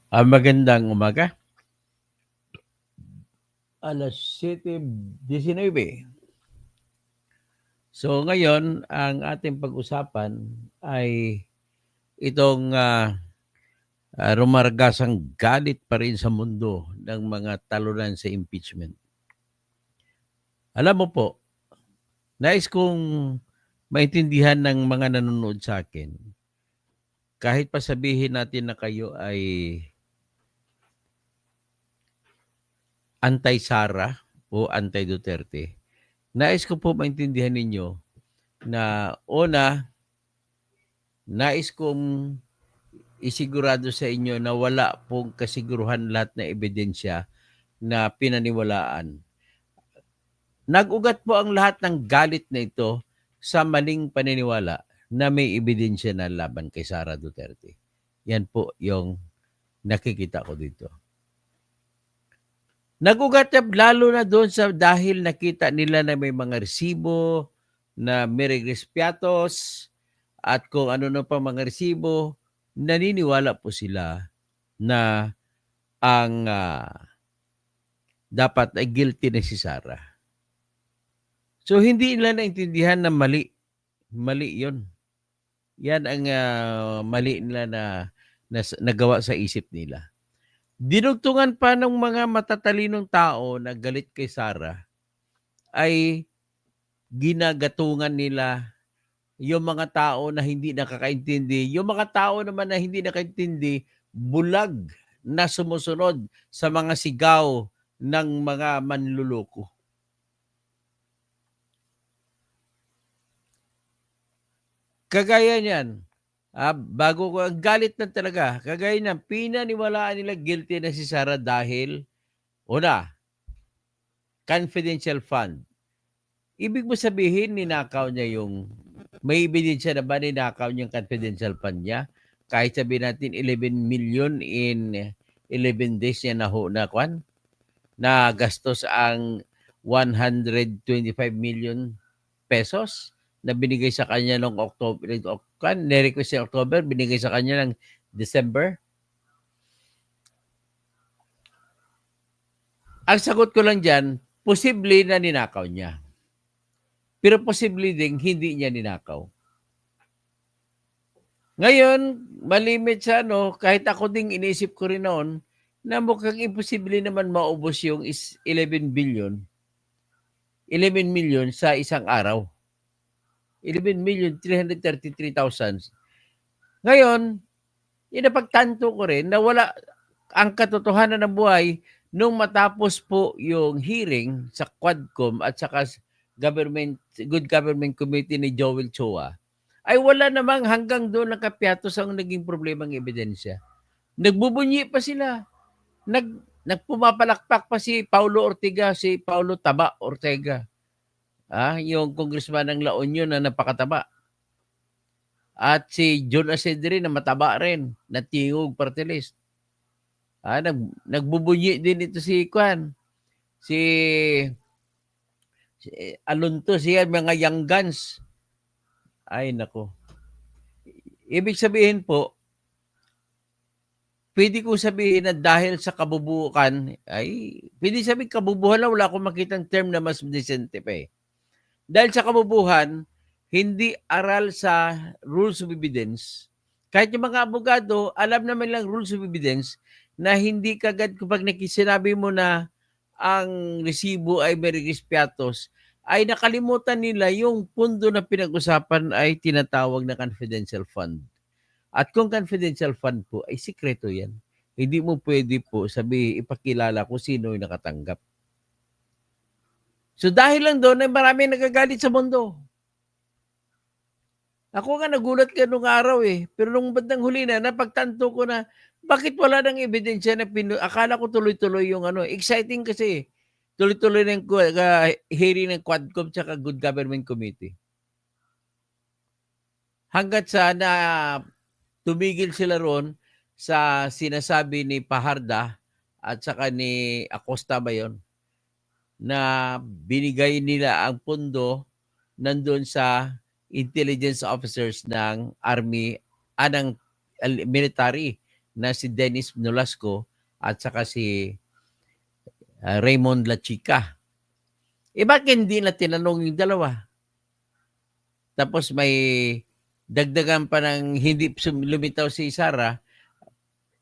Magandang umaga. 7:19. So ngayon, ang ating pag-usapan ay itong rumargasang galit pa rin sa mundo ng mga talunan sa impeachment. Alam mo po, nais kong maintindihan ng mga nanonood sa akin, kahit pa sabihin natin na kayo ay anti-Sara o anti-Duterte, nais ko po maintindihan ninyo na nais kong isigurado sa inyo na wala pong kasiguruhan lahat na ebidensya na pinaniwalaan. Nag-ugat po ang lahat ng galit na ito sa maling paniniwala na may ebidensya na laban kay Sara Duterte. Yan po yung nakikita ko dito. Nag-ugat lalo na doon sa dahil nakita nila na may mga resibo na Meregres Piatos at kung ano na pa mga resibo, naniniwala po sila na ang dapat ay guilty na si Sara. So hindi nila naintindihan na mali. Mali 'yon. Yan ang mali nila na nagawa sa isip nila. Dinugtungan pa ng mga matatalinong tao na galit kay Sara ay ginagatungan nila yung mga tao na hindi nakakaintindi. Yung mga tao naman na hindi nakaintindi, bulag na sumusunod sa mga sigaw ng mga manluloko. Kagaya niyan, bago ko, ang galit na talaga, kagaya niyan, pinaniwalaan nila guilty na si Sara dahil, una, confidential fund. Ibig mo sabihin, ninakaw niya yung, may ebidensya na ba ninakaw niya yung confidential fund niya? Kahit sabihin natin 11 million in 11 days niya na gastos ang 125 million pesos na binigay sa kanya noong October, nirequest sa October, binigay sa kanya ng December. Ang sagot ko lang dyan, posible na ninakaw niya. Pero posible ding hindi niya ninakaw. Ngayon, malimit sa kahit ako ding inisip ko rin noon, na mukhang imposible naman maubos yung 11 million sa isang araw. 11,333,000. Ngayon, inapagtanto ko rin na wala ang katotohanan ng buhay nung matapos po yung hearing sa Quadcom at saka Good Government Committee ni Joel Chua, ay wala namang hanggang doon nakapiatos ang naging problemang ebidensya. Nagbubunyi pa sila. Nagpumapalakpak pa si Paulo Taba Ortega. Yung congressman ng La Union na napakataba. At si John Asedre na mataba rin, na tingog party list. Nagbubunyi din ito si Alonto, siya mga young guns. Ay nako. Ibig sabihin po, pwede ko sabihin na dahil sa kabubukan, pwede sabihin kabubuhan lang, wala akong makitang term na mas decente pa eh. Dahil sa kabubuhan, hindi aral sa rules of evidence. Kahit yung mga abogado, alam naman lang rules of evidence na hindi kagad kapag sinabi mo na ang resibo ay Meregres Piatos, ay nakalimutan nila yung pundo na pinag-usapan ay tinatawag na confidential fund. At kung confidential fund po, ay sikreto yan. Hindi mo pwede po ipakilala kung sino yung nakatanggap. So dahil lang doon ay maraming nagagalit sa mundo. Ako nga nagulat ka nung araw eh. Pero nung bandang huli na, napagtanto ko na bakit wala nang ebidensya na akala ko tuloy-tuloy yung exciting kasi. Tuloy-tuloy na yung hearing ng Quadcom tsaka Good Government Committee. Hanggat sa na tumigil sila roon sa sinasabi ni Paharda at saka ni Acosta ba yun, na binigay nila ang pundo nandun sa intelligence officers ng army, ng military na si Dennis Nolasco at saka si Raymond La Chica. Bakit hindi na tinanong yung dalawa? Tapos may dagdagan pa ng hindi lumitaw si Sara,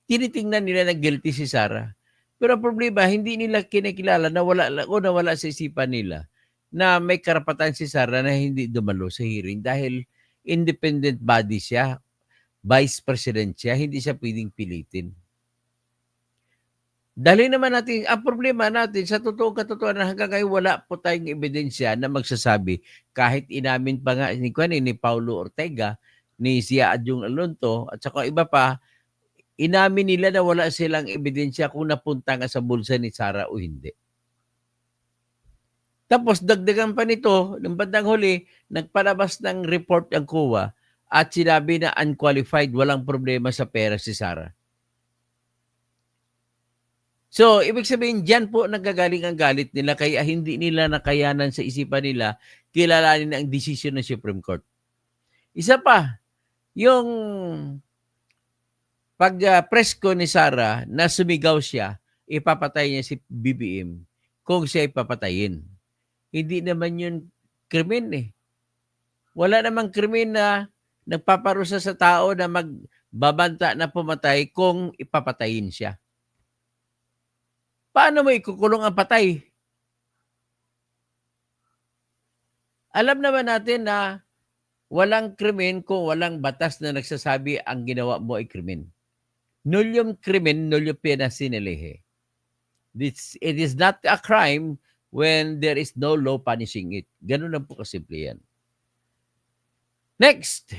tinitingnan nila na guilty si Sara. Pero ang problema, hindi nila kinikilala na wala sa isipan nila na may karapatan si Sara na hindi dumalo sa hearing dahil independent body siya, vice president siya, hindi siya pwedeng pilitin. Dahil naman natin, ang problema natin, sa totoong katotohanan, hanggang ngayon wala po tayong ebidensya na magsasabi, kahit inamin pa nga ni Paulo Ortega, ni Sia Adyong Alonto, at saka iba pa, inamin nila na wala silang ebidensya kung napunta nga sa bulsa ni Sara o hindi. Tapos dagdagan pa nito, ng bandang huli, nagpalabas ng report ang COA at sinabi na unqualified, walang problema sa pera si Sara. So, ibig sabihin, dyan po nagagaling ang galit nila kaya hindi nila nakayanan sa isipan nila kilalanin ang desisyon ng Supreme Court. Isa pa, yung pag-presko ni Sara na sumigaw siya, ipapatay niya si BBM kung siya ipapatayin. Hindi naman yun krimen eh. Wala namang krimen na nagpaparusa sa tao na magbabanta na pumatay kung ipapatayin siya. Paano mo ikukulong ang patay? Alam naman natin na walang krimen kung walang batas na nagsasabi ang ginawa mo ay krimen. Nullum crimen, nullum pena sine lege. It is not a crime when there is no law punishing it. Ganun lang po kasimple yan. Next,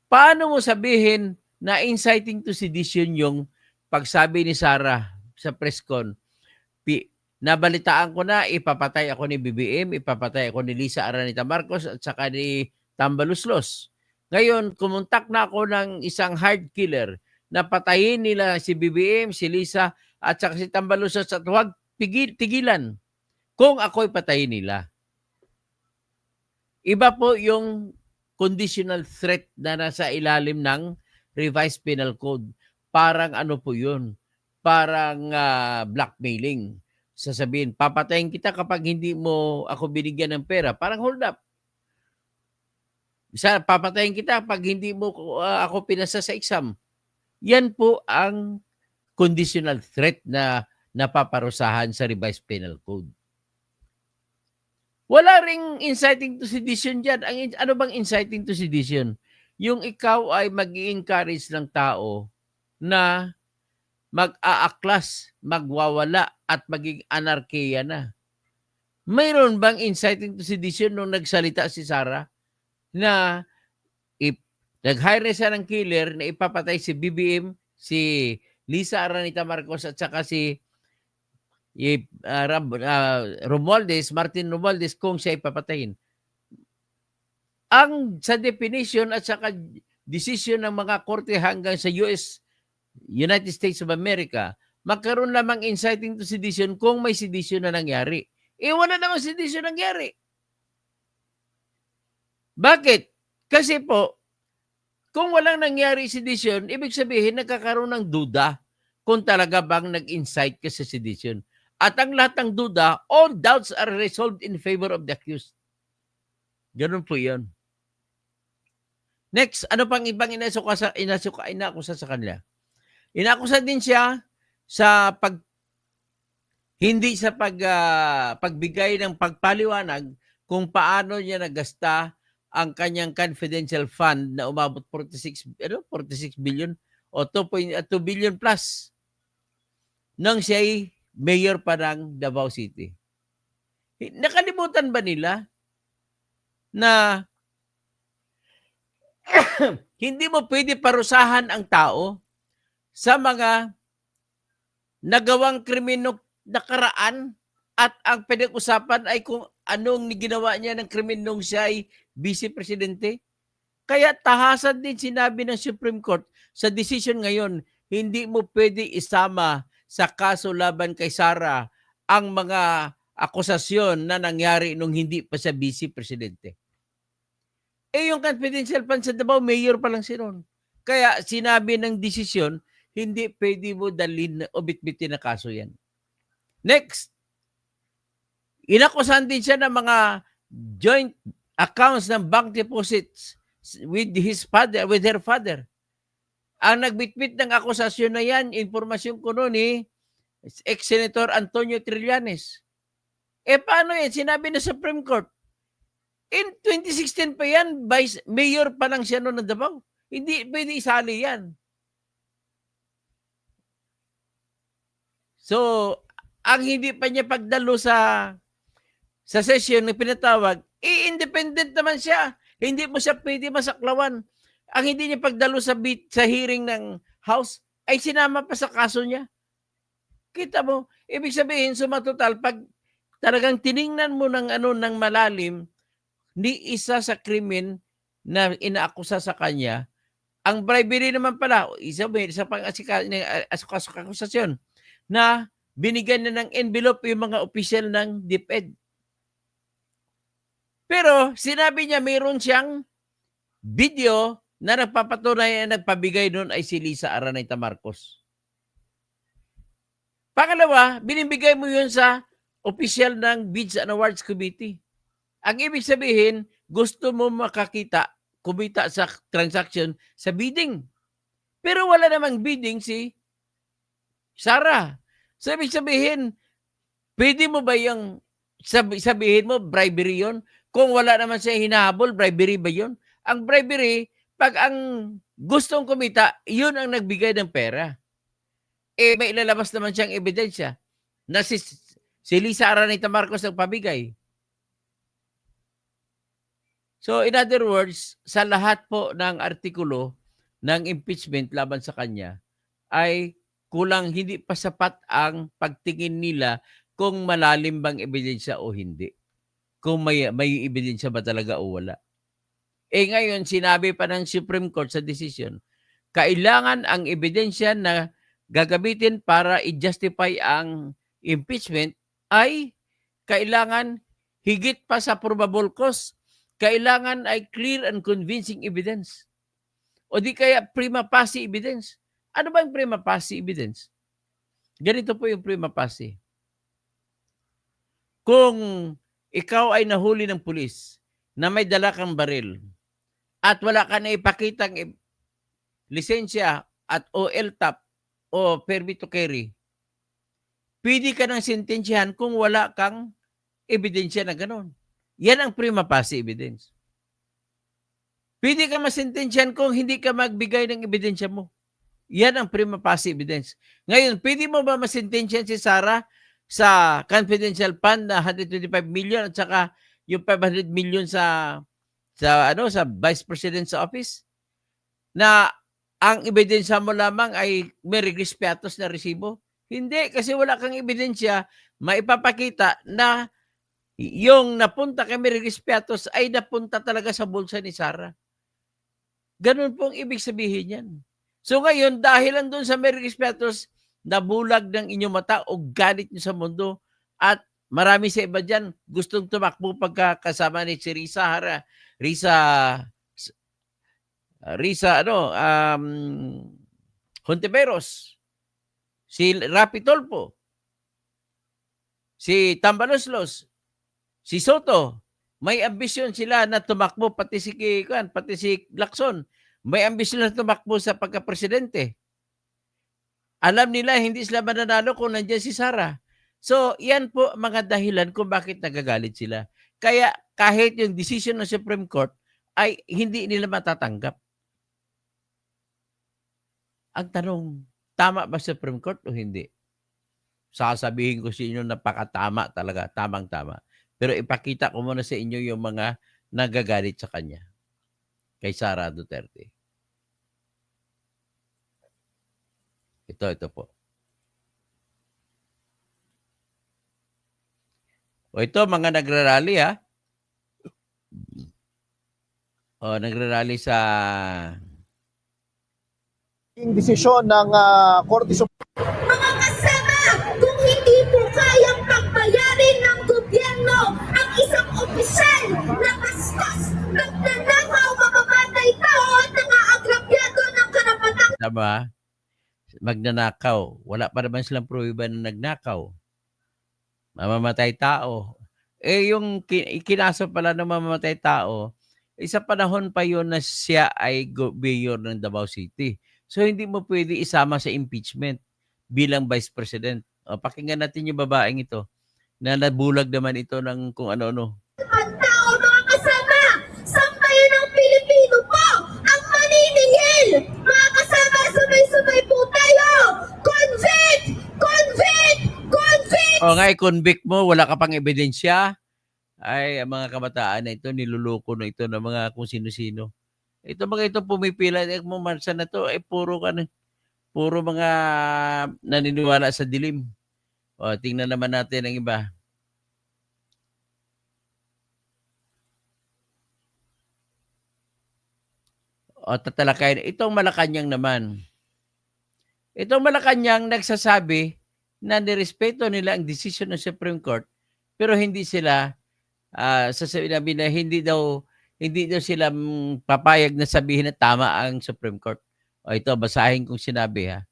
paano mo sabihin na inciting to sedition yung pagsabi ni Sara sa press con? Nabalitaan ko na ipapatay ako ni BBM, ipapatay ako ni Lisa Araneta Marcos at saka ni Tambaluslos. Ngayon, kumontak na ako ng isang hard killer na patayin nila si BBM, si Lisa at saka si Tambaluslos at huwag tigilan kung ako'y patayin nila. Iba po yung conditional threat na nasa ilalim ng revised penal code. Parang ano po yun? Parang blackmailing. Sasabihin, papatayin kita kapag hindi mo ako binigyan ng pera. Parang hold up. Papatayin kita pag hindi mo ako pinasa sa exam. Yan po ang conditional threat na napaparusahan sa revised penal code. Wala ring inciting to sedition dyan. Ano bang inciting to sedition? Yung ikaw ay mag-i-encourage ng tao na mag-aaklas, magwawala, at maging anarkiya na. Mayroon bang inciting to sedition nung nagsalita si Sara na nag-hire siya ng killer na ipapatay si BBM, si Lisa Araneta Marcos at saka si Martin Romualdez kung siya ipapatayin. Ang sa definition at saka decision ng mga korte hanggang sa United States of America, magkaroon lamang inciting to sedition kung may sedition na nangyari. Wala namang sedition nangyari. Bakit? Kasi po, kung walang nangyari sedition, ibig sabihin nagkakaroon ng duda kung talaga bang nag-incite ka sa sedition. At ang lahat ng duda, all doubts are resolved in favor of the accused. Ganun po yun. Next, ano pang ibang inakusa sa kanila? Inakusa din siya sa hindi sa pagbigay ng pagpaliwanag kung paano niya nagasta ang kanyang confidential fund na umabot 46 billion o 2 billion plus nang siya'y mayor pa ng Davao City. Nakalimutan ba nila na hindi mo pwede parusahan ang tao sa mga nagawang krimen nakaraan at ang pinag-usapan ay kung anong ginawa niya ng krimen nung siya ay vice-presidente? Kaya tahasan din sinabi ng Supreme Court sa decision ngayon, hindi mo pwede isama sa kaso laban kay Sara ang mga akusasyon na nangyari nung hindi pa siya vice-presidente. Yung confidential fund sa Davao, mayor pa lang si Ron. Kaya sinabi ng desisyon, hindi pwede mo dalhin o bitbitin na kaso yan. Next, inakusahan din siya ng mga joint accounts ng bank deposits with her father. Ang nagbitbit ng akusasyon na yan, informasyon ko noon ex-Senator Antonio Trillanes. Paano yan? Sinabi na Supreme Court. In 2016 pa yan, mayor pa lang siya noon ng Davao. Hindi pwede isali yan. So, ang hindi pa niya pagdalo sa session na pinatawag, independent naman siya. Hindi mo siya pwede masaklawan. Ang hindi niya pagdalo sa hearing ng House, ay sinama pa sa kaso niya. Kita mo, ibig sabihin, sumatotal, pag talagang tiningnan mo ng malalim, ni isa sa krimen na inaakusa sa kanya, ang bribery naman pala, isa pang akusasyon, na binigyan na ng envelope yung mga opisyal ng DepEd. Pero sinabi niya mayroon siyang video na nagpapatunay na nagpabigay doon ay si Lisa Araneta Marcos. Pangalawa, binibigay mo yun sa opisyal ng Bids and Awards Committee. Ang ibig sabihin, gusto mo kumita sa transaction sa bidding. Pero wala namang bidding si Sara. So, ibig sabihin, pwede mo ba yung sabihin mo, bribery yon? Kung wala naman siya hinahabol, bribery ba yon? Ang bribery, pag ang gustong kumita, yun ang nagbigay ng pera. May ilalabas naman siyang ebidensya na si Lisa Araneta Marcos ang pabigay. So, in other words, sa lahat po ng artikulo ng impeachment laban sa kanya, ay kulang, hindi pa sapat ang pagtingin nila kung malalim bang ebidensya o hindi. Kung may ebidensya ba talaga o wala. Ngayon, sinabi pa ng Supreme Court sa decision, kailangan ang ebidensya na gagamitin para i-justify ang impeachment ay kailangan higit pa sa probable cause. Kailangan ay clear and convincing evidence. O di kaya prima facie evidence. Ano ba ang prima facie evidence? Ganito po yung prima facie. Kung ikaw ay nahuli ng pulis na may dala kang baril at wala ka na ipakitang lisensya at OLTAP o permit to carry, pwede ka nang sentensyahan kung wala kang ebidensya na gano'n. Yan ang prima facie evidence. Pwede ka masentensyahan kung hindi ka magbigay ng ebidensya mo. Yan ang prima facie evidence. Ngayon, pwede mo ba masentensyahan si Sara sa confidential fund na 125 million at saka yung 500 million sa Vice President's Office? Na ang ebidensya mo lamang ay may regis piatos na resibo? Hindi, kasi wala kang ebidensya maipapakita na yung napunta kay Merigis Piatos ay napunta talaga sa bulsa ni Sara. Ganun pong ibig sabihin yan. So ngayon, dahil doon sa Merigis Piatos, nabulag ng inyong mata o galit nyo sa mundo at marami sa iba dyan gustong tumakbo pagkakasama ni si Risa Hontiveros, si Rapi Tolpo, si Tambaloslos, si Soto. May ambisyon sila na tumakbo, pati si Lacson. May ambisyon na tumakbo sa pagka-presidente. Alam nila hindi sila mananalo kung nandiyan si Sara. So, yan po mga dahilan kung bakit nagagalit sila. Kaya kahit yung decision ng Supreme Court ay hindi nila matatanggap. Ang tanong, tama ba Supreme Court o hindi? Sasabihin ko sa inyo, napakatama talaga, tamang-tama. Pero ipakita ko muna sa inyo yung mga nagagalit sa kanya. Kay Sara Duterte. Ito po. O ito, mga nagrarally ha. O, nagrarally sa yung desisyon ng Korte Suprema. Mga kasama, kung hindi po kayang pagbayarin ng gobyerno ang isang opisyal na bastos, nagnanakaw, mamamatay tao at nangaagrabyado ng tama, magnanakaw. Wala pa naman silang pruweba na nagnakaw. Mamamatay tao. Eh, yung ikinaso pala ng mamamatay tao, sa panahon pa yun na siya ay mayor ng Davao City. So, hindi mo pwede isama sa impeachment bilang Vice President. O, pakinggan natin yung babaeng ito na nabulag naman ito ng kung ano-ano. Ang tao, mga kasama, sambayan ng Pilipino po ang maniningil. Mga kasama, sabay-sabay po tayo. Convict! Convict! Convict! O nga, i-convict mo, wala ka pang ebidensya. Ay, ang mga kabataan na ito, niluloko na ito ng mga kung sino-sino. Ito mga ito pumipila, mo marsa na to, puro mga naniniwala sa dilim. O, tingnan naman natin ang iba. O, tatalakayin. Itong Malacanang naman. Itong Malacanang nagsasabi na nirespeto nila ang desisyon ng Supreme Court, pero hindi sila sasabi na hindi daw sila papayag na sabihin na tama ang Supreme Court. O ito, basahin kong sinabi ha.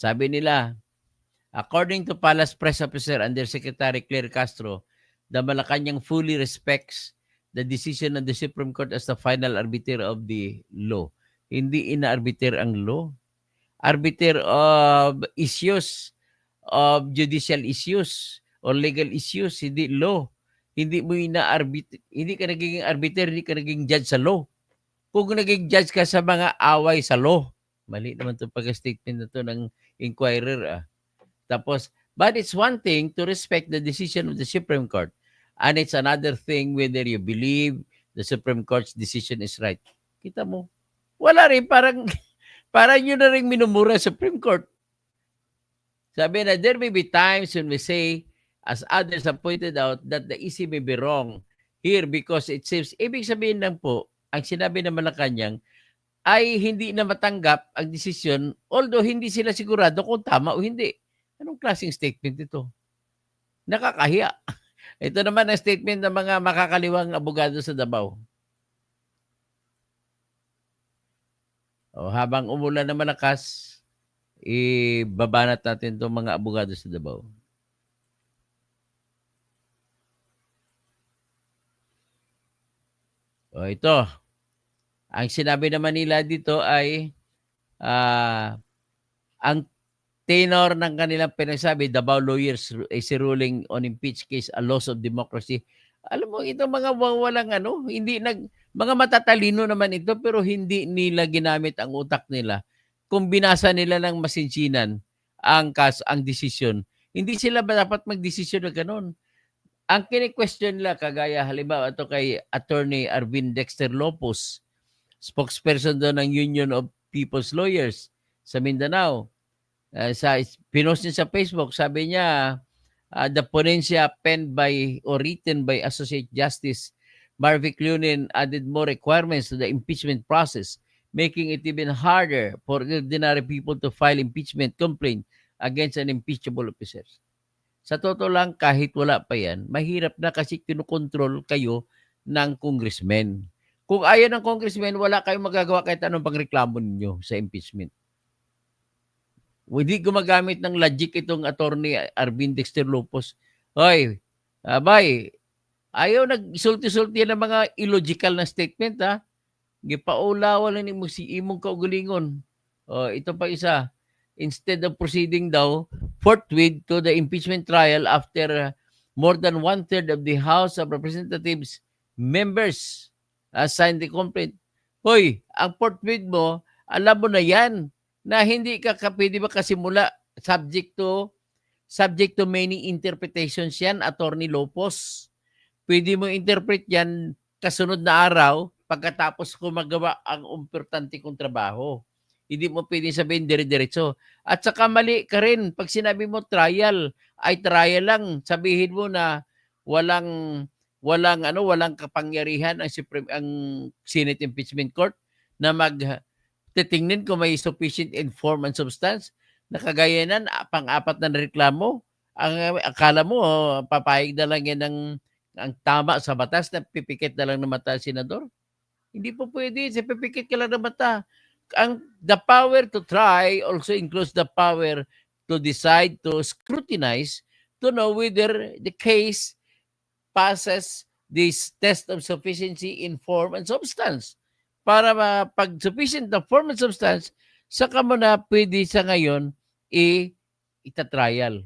Sabi nila, according to Palace Press Officer Undersecretary Claire Castro, the Malacanang fully respects the decision of the Supreme Court as the final arbiter of the law. Hindi ina-arbiter ang law. Arbiter of issues, of judicial issues or legal issues, hindi law. Hindi mo ina-arbiter, hindi ka nagiging arbiter, hindi ka naging judge sa law. Kung naging judge ka sa mga away sa law, mali naman itong pag-statement na ito ng inquirer. Tapos, but it's one thing to respect the decision of the Supreme Court, and it's another thing whether you believe the Supreme Court's decision is right. Kita mo? Wala rin, parang yun na rin minumura Supreme Court. Sabi na, there may be times when we say, as others have pointed out, that the EC may be wrong here because it seems, ibig sabihin lang po, ang sinabi ng Malacanang ay hindi na matanggap ang desisyon, although hindi sila sigurado kung tama o hindi. Anong klaseng statement ito? Nakakahiya. Ito naman ang statement ng mga makakaliwang abogado sa Davao. O, habang umulan na malakas, ibabanat natin itong mga abogado sa Davao. O, ito. Ang sinabi naman nila dito ay ang tenor ng kanilang pinagsabi, Davao lawyers is ruling on impeach case a loss of democracy. Alam mo, itong mga walang mga matatalino naman ito, pero hindi nila ginamit ang utak nila. Kung binasa nila ng masinsinan ang desisyon, hindi sila ba dapat magdesisyon na gano'n? Ang kini-question nila, kagaya halimbawa ito kay Attorney Arvin Dexter Lopos, spokesperson doon ng Union of People's Lawyers sa Mindanao. Pinost niya sa Facebook, sabi niya, the ponencia penned by or written by Associate Justice Marvick Lunin added more requirements to the impeachment process, making it even harder for ordinary people to file impeachment complaint against an impeachable officer. Sa totoo lang, kahit wala pa yan, mahirap na kasi kinukontrol kayo ng congressman. Kung ayaw ng congressman, wala kayong magagawa kahit anong pagreklamo ninyo sa impeachment. Hindi gumagamit ng logic itong Attorney Arvin Dexter Lopos. Hoy, abay, ayaw nag-sulti-sulti ng mga illogical na statement, ha? Gipaulawan ni mo si imong kaugalingon. Ito pa isa. Instead of proceeding daw forthwith to the impeachment trial after more than one-third of the House of Representatives members signed the complaint. Hoy, ang forthwith mo, alam mo na yan, na hindi ka pwede ba kasimula subject to many interpretations yan, Attorney Lopos. Pwede mo interpret yan kasunod na araw pagkatapos ko magawa ang importante kong trabaho. Hindi mo pwede sabihin dire-diretso. At saka mali ka rin. Pag sinabi mo trial, ay trial lang. Sabihin mo na walang kapangyarihan ang Senate Impeachment Court na titingnan kung may sufficient in form and substance. Nakagaya nan, pang-apat na reklamo. Akala mo, papayag na lang yan ang tama sa batas na pipikit na lang ng mata senador. Hindi po pwede. Pipikit ka lang ng mata. The power to try also includes the power to decide, to scrutinize, to know whether the case passes this test of sufficiency in form and substance. Para pag sufficient na form and substance, saka mo na pwede sa ngayon itatrial.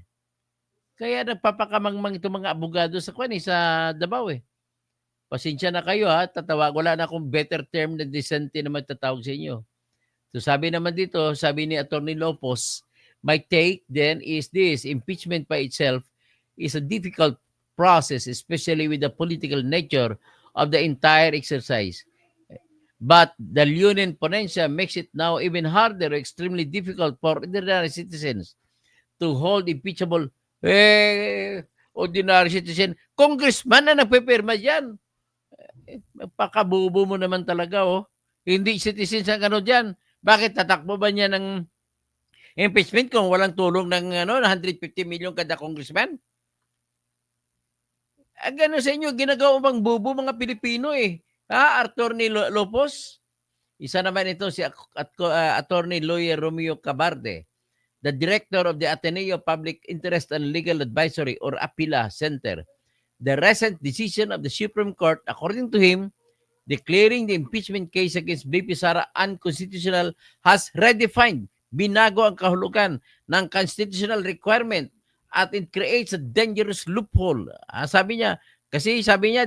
Kaya nagpapakamangmang itong mga abogado sa sa Davao eh. Pasensya na kayo ha, wala na akong better term na decente na magtatawag sa inyo. So sabi naman dito, sabi ni Attorney Lopez, my take then is this: impeachment by itself is a difficult process, especially with the political nature of the entire exercise. But the leonine ponencia makes it now even harder or extremely difficult for ordinary citizens to hold impeachable ordinary citizen. Congressman na nagpipirma dyan. Pakabubo mo naman talaga, oh. Hindi citizens ang ano dyan. Bakit tatakbo ba niya ng impeachment kung walang tulong ng 150 million kada congressman? Gano'n sa inyo, ginagawa bang bubo mga Pilipino eh. Attorney Lopez? Isa naman ito si Attorney Lawyer Romeo Cabarde, the director of the Ateneo Public Interest and Legal Advisory or APILA Center. The recent decision of the Supreme Court, according to him, declaring the impeachment case against BP Sara unconstitutional has redefined, binago ang kahulugan ng constitutional requirement at it creates a dangerous loophole. Sabi niya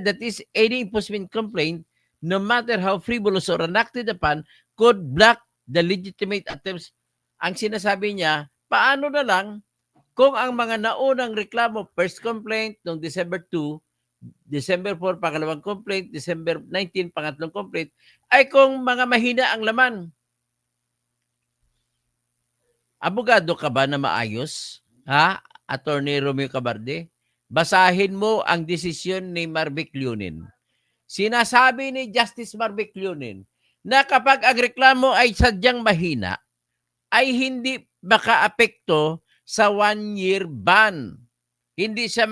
that is any impeachment complaint, no matter how frivolous or unacted upon, could block the legitimate attempts. Ang sinasabi niya, paano na lang kung ang mga naunang reklamo, first complaint noong December 2, December 4, pangalawang complaint, December 19, pangatlong complaint, ay kung mga mahina ang laman. Abogado ka ba na maayos? Attorney Romeo Cabarde? Basahin mo ang desisyon ni Marvic Leonin. Sinasabi ni Justice Marvic Leonin na kapag ang reklamo ay sadyang mahina, ay hindi makaapekto sa 1-year ban. Hindi siya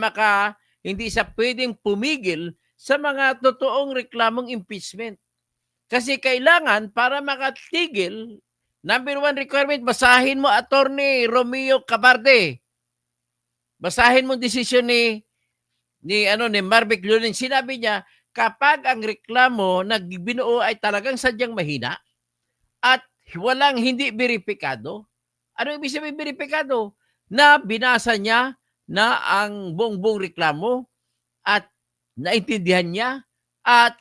pwedeng pumigil sa mga totoong reklamong impeachment. Kasi kailangan para makatigil, number 1 requirement, basahin mo Attorney Romeo Cabarde. Basahin mo desisyon ni Marvic Leonin. Sinabi niya, kapag ang reklamo na binuo ay talagang sadyang mahina at walang hindi beripikado. Ano ibig sabihin beripikado? Na binasa niya na ang buong reklamo at naintindihan niya at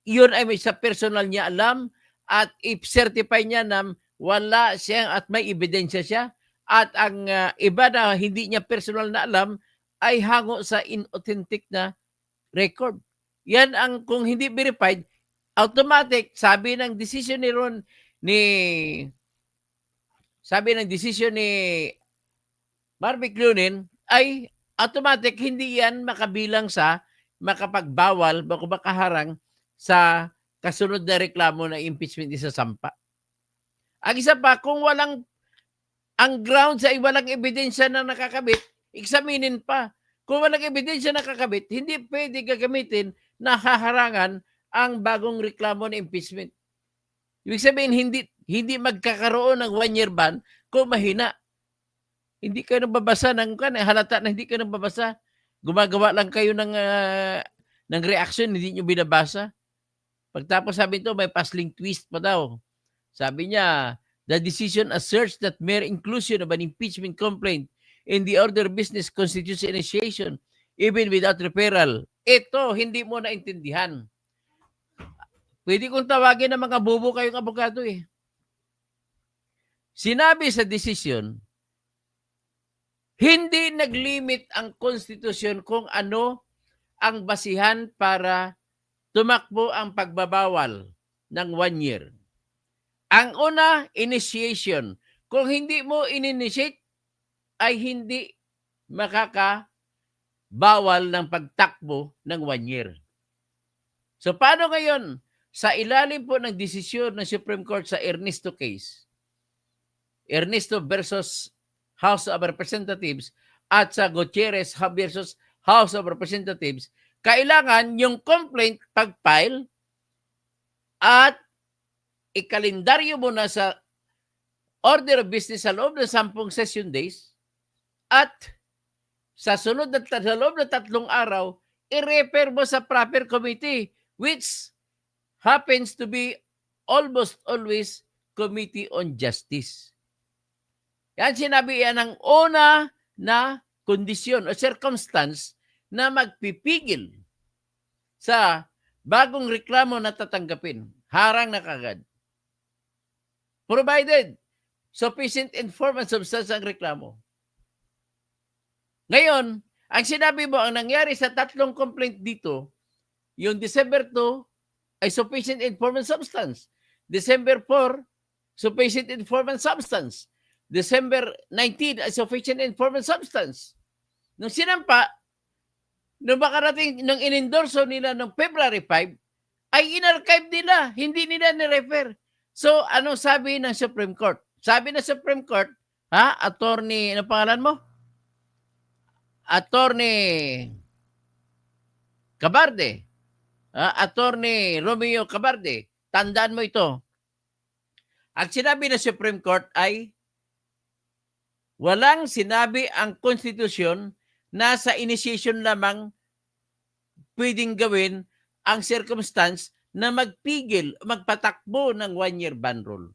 iyon ay may sa personal niya alam at i-certify niya na wala siya at may ebidensya siya at ang iba na hindi niya personal na alam ay hango sa inauthentic na record. Yan ang kung hindi verified, automatic, sabi ng decision ni Marvic Leonin ay automatic hindi yan makabilang sa makapagbawal, makaharang sa kasunod na reklamo na impeachment isasampa. Ang isa pa, kung ang grounds ay walang ebidensya na nakakabit, examinin pa. Kung walang ebidensya na nakakabit, hindi pwede gagamitin na haharangan ang bagong reklamo na impeachment. Ibig sabihin, hindi magkakaroon ng 1-year ban kung mahina. Hindi kayo nababasa halata na hindi kayo nababasa. Gumagawa lang kayo ng reaction, hindi nyo binabasa. Pagtapos sabi ito, may puzzling twist pa daw. Sabi niya, the decision asserts that mere inclusion of an impeachment complaint in the order of business constitutes initiation, even without referral. Ito, hindi mo naintindihan. Pwede kong tawagin ng mga bobo kayong abogado eh. Sinabi sa decision, hindi naglimit ang konstitusyon kung ano ang basihan para tumakbo ang pagbabawal ng 1 year. Ang una, initiation. Kung hindi mo in-initiate, ay hindi makakabawal ng pagtakbo ng 1 year. So paano ngayon? Sa ilalim po ng desisyon ng Supreme Court sa Ernesto case, Ernesto versus House of Representatives at sa Gutierrez versus House of Representatives, kailangan yung complaint pag-file at ikalendaryo mo na sa order of business sa loob ng 10 session days at sa loob ng 3 araw, i-refer mo sa proper committee which happens to be almost always Committee on Justice. Yan sinabi yan ang una na kondisyon o circumstance na magpipigil sa bagong reklamo na tatanggapin. Harang na kagad. Provided sufficient informant substance ang reklamo. Ngayon, ang sinabi mo, ang nangyari sa 3 complaint dito, yung December 2 ay sufficient informant substance. December 4, sufficient informant substance. December 19 ay sufficient informant substance. Nung sinampa, nung makarating, nung inendorso nila ng February 5, ay inarchive nila, hindi nila ni-refer. So, anong sabi ng Supreme Court? Sabi ng Supreme Court, attorney, ano pangalan mo? Attorney Cabarde. Attorney Romeo Cabarde. Tandaan mo ito. Ang sinabi ng Supreme Court ay walang sinabi ang konstitusyon na sa initiation lamang pwedeng gawin ang circumstance na magpigil, magpatakbo ng 1-year ban rule.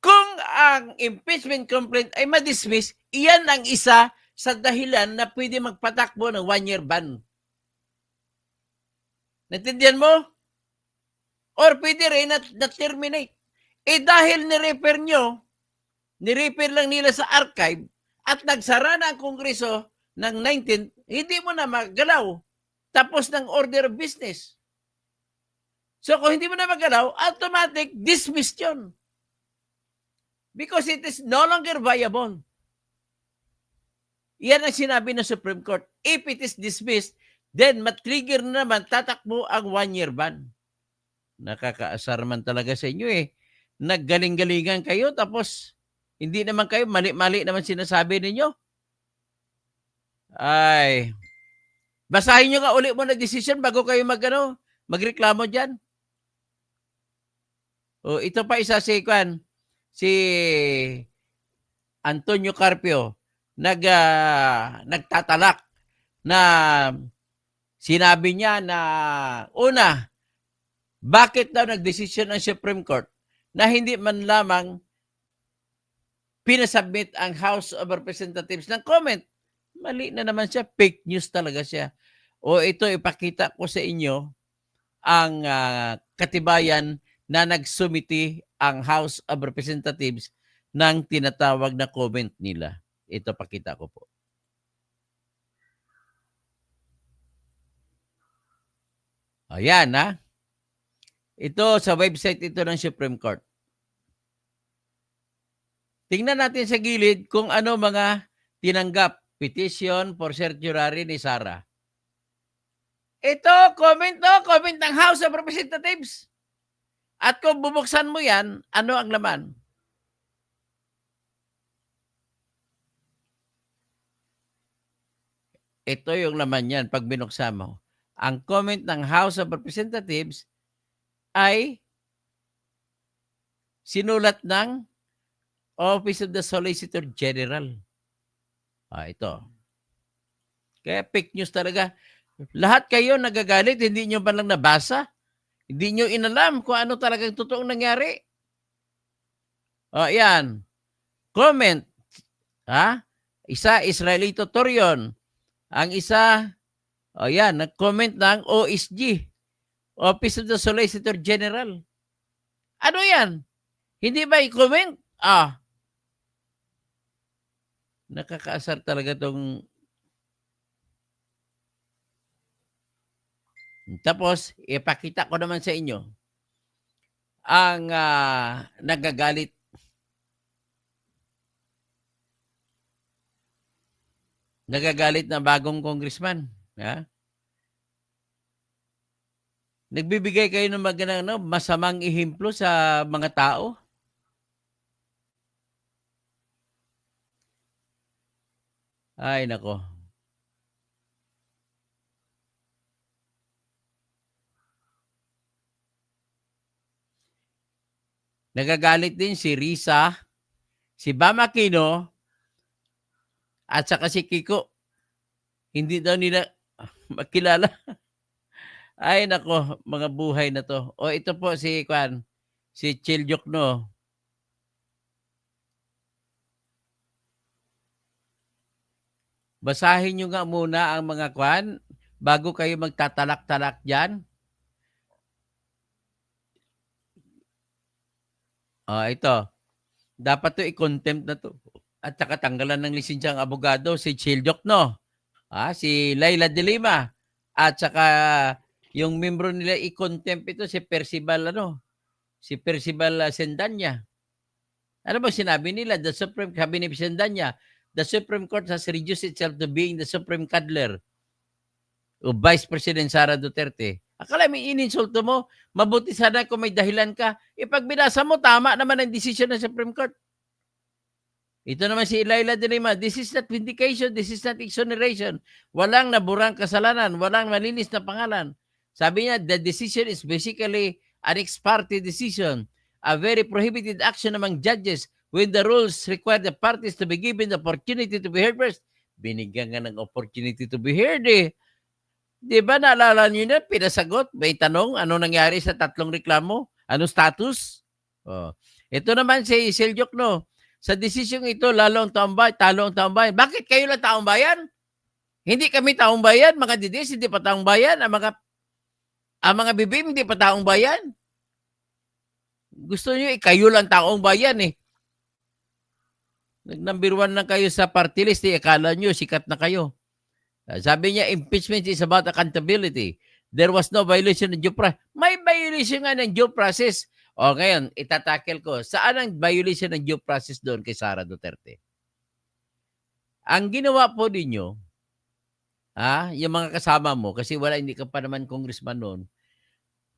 Kung ang impeachment complaint ay madismiss, iyan ang isa sa dahilan na pwede magpatakbo ng 1-year ban. Naintindihan mo? Or pwede rin na-terminate. Dahil ni-refer lang nila sa archive at nagsara na ang Kongreso ng 19, hindi mo na magalaw. Tapos ng order of business. So kung hindi mo na magalaw, automatic dismissed yun. Because it is no longer viable. Yan ang sinabi ng Supreme Court. If it is dismissed, then matrigger na naman, tatakbo ang 1-year ban. Nakakaasar man talaga sa inyo eh. Naggaling-galingan kayo tapos hindi naman kayo, mali-mali naman sinasabi ninyo. Ay, basahin nyo nga ulit mo na decision bago kayo magreklamo dyan. O, ito pa isa si Antonio Carpio, nagtatalak na sinabi niya na una, bakit daw nagdesisyon ang Supreme Court na hindi man lamang pinasubmit ang House of Representatives ng comment. Mali na naman siya. Fake news talaga siya. O ito, ipakita ko sa inyo ang katibayan na nagsumiti ang House of Representatives ng tinatawag na comment nila. Ito, pakita ko po. Ayan, ha? Ito, sa website ito ng Supreme Court. Tingnan natin sa gilid kung ano mga tinanggap. Petition for certiorari ni Sara. Ito, comment ng House of Representatives. At kung bubuksan mo yan, ano ang laman? Ito yung laman yan pag binuksan mo. Ang comment ng House of Representatives ay sinulat ng Office of the Solicitor General. Ito. Kaya fake news talaga. Lahat kayo nagagalit, hindi nyo ba lang nabasa? Hindi nyo inalam kung ano talagang totoong nangyari. Yan. Comment. Isa, Israelito Torion. Ang isa, yan, nag-comment ng OSG. Office of the Solicitor General. Ano yan? Hindi ba i-comment? Nakakaasar talaga tong. Tapos, ipakita ko naman sa inyo ang nagagalit. Nagagalit na bagong congressman. Nagbibigay kayo ng masamang ehemplo sa mga tao. Ay, nako. Nagagalit din si Risa, si Bam Aquino, at saka si Kiko. Hindi daw nila makilala. Ay nako, mga buhay na to. O ito po si Kwan, si Chiljok no. Basahin nyo nga muna ang mga Kwan bago kayo magtatalak-talak dyan. Ito. Dapat to i-contempt na to. At saka tanggalan ng lisensyang abogado si Chiljok no. Si Laila de Lima. At saka yung membro nila i-contempt ito si Percival si Percival Sendanya. Ano ba sinabi nila? Sabi ni Sendanya, the Supreme Court has reduced itself to being the Supreme Cuddler o Vice President Sara Duterte. Akala may ininsulto mo, mabuti sana kung may dahilan ka. Pag binasa mo, tama naman ang desisyon ng Supreme Court. Ito naman si Laila de Lima, this is not vindication, this is not exoneration. Walang naburang kasalanan, walang malinis na pangalan. Sabi niya, the decision is basically an ex parte decision, a very prohibited action among judges when the rules require the parties to be given the opportunity to be heard first. Binigyan nga ng opportunity to be heard eh. Di ba naalala niyo na, pinasagot, may tanong, ano nangyari sa 3 reklamo? Ano status? Ito naman si Chiljok no, sa desisyong ito, talo ang taong bayan. Bakit kayo lang taong bayan? Hindi kami taong bayan, mga didis, hindi pa taong bayan, ang mga bibim, hindi pa taong bayan. Gusto niyo, kayo lang taong bayan eh. Nag-number 1 lang kayo sa party list, akala niyo, sikat na kayo. Sabi niya, impeachment is about accountability. There was no violation of due process. May violation nga ng due process. Ngayon, itatakel ko. Saan ang violation ng due process doon kay Sara Duterte? Ang ginawa po ninyo, yung mga kasama mo, kasi hindi ka pa naman congressman noon,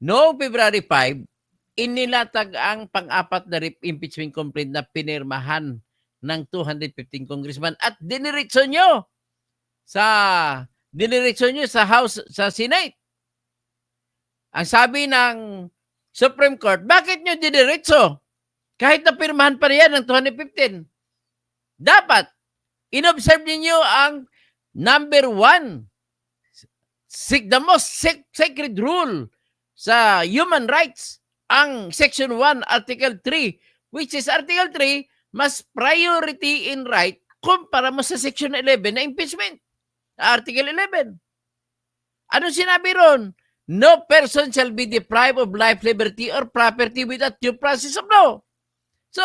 noong February 5, inilatag ang pang-apat na impeachment complaint na pinirmahan ng 215 congressman at diniretso nyo sa House, sa Senate. Ang sabi ng Supreme Court, bakit nyo diniretso? Kahit na pirmahan pa riyan ng 215. Dapat, inobserve niyo ang number 1, the most sacred rule sa human rights, ang Section 1, Article 3, which is Article 3, mas priority in right kumpara mo sa Section 11 na impeachment. Article 11. Ano sinabi ron? No person shall be deprived of life, liberty, or property without due process of law. So,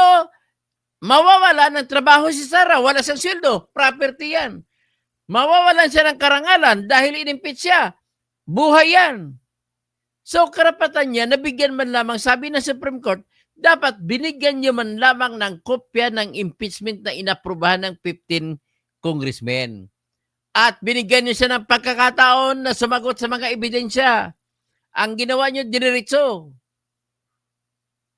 mawawala ng trabaho si Sara, wala siyang sweldo, property yan. Mawawalan siya ng karangalan dahil inimpeach siya, buhay yan. So, karapatan niya, nabigyan man lamang, sabi ng Supreme Court, dapat binigyan niyo man lamang ng kopya ng impeachment na inaprubahan ng 15 congressmen. At binigyan niyo siya ng pagkakataon na sumagot sa mga ebidensya. Ang ginawa niyo, diniretso.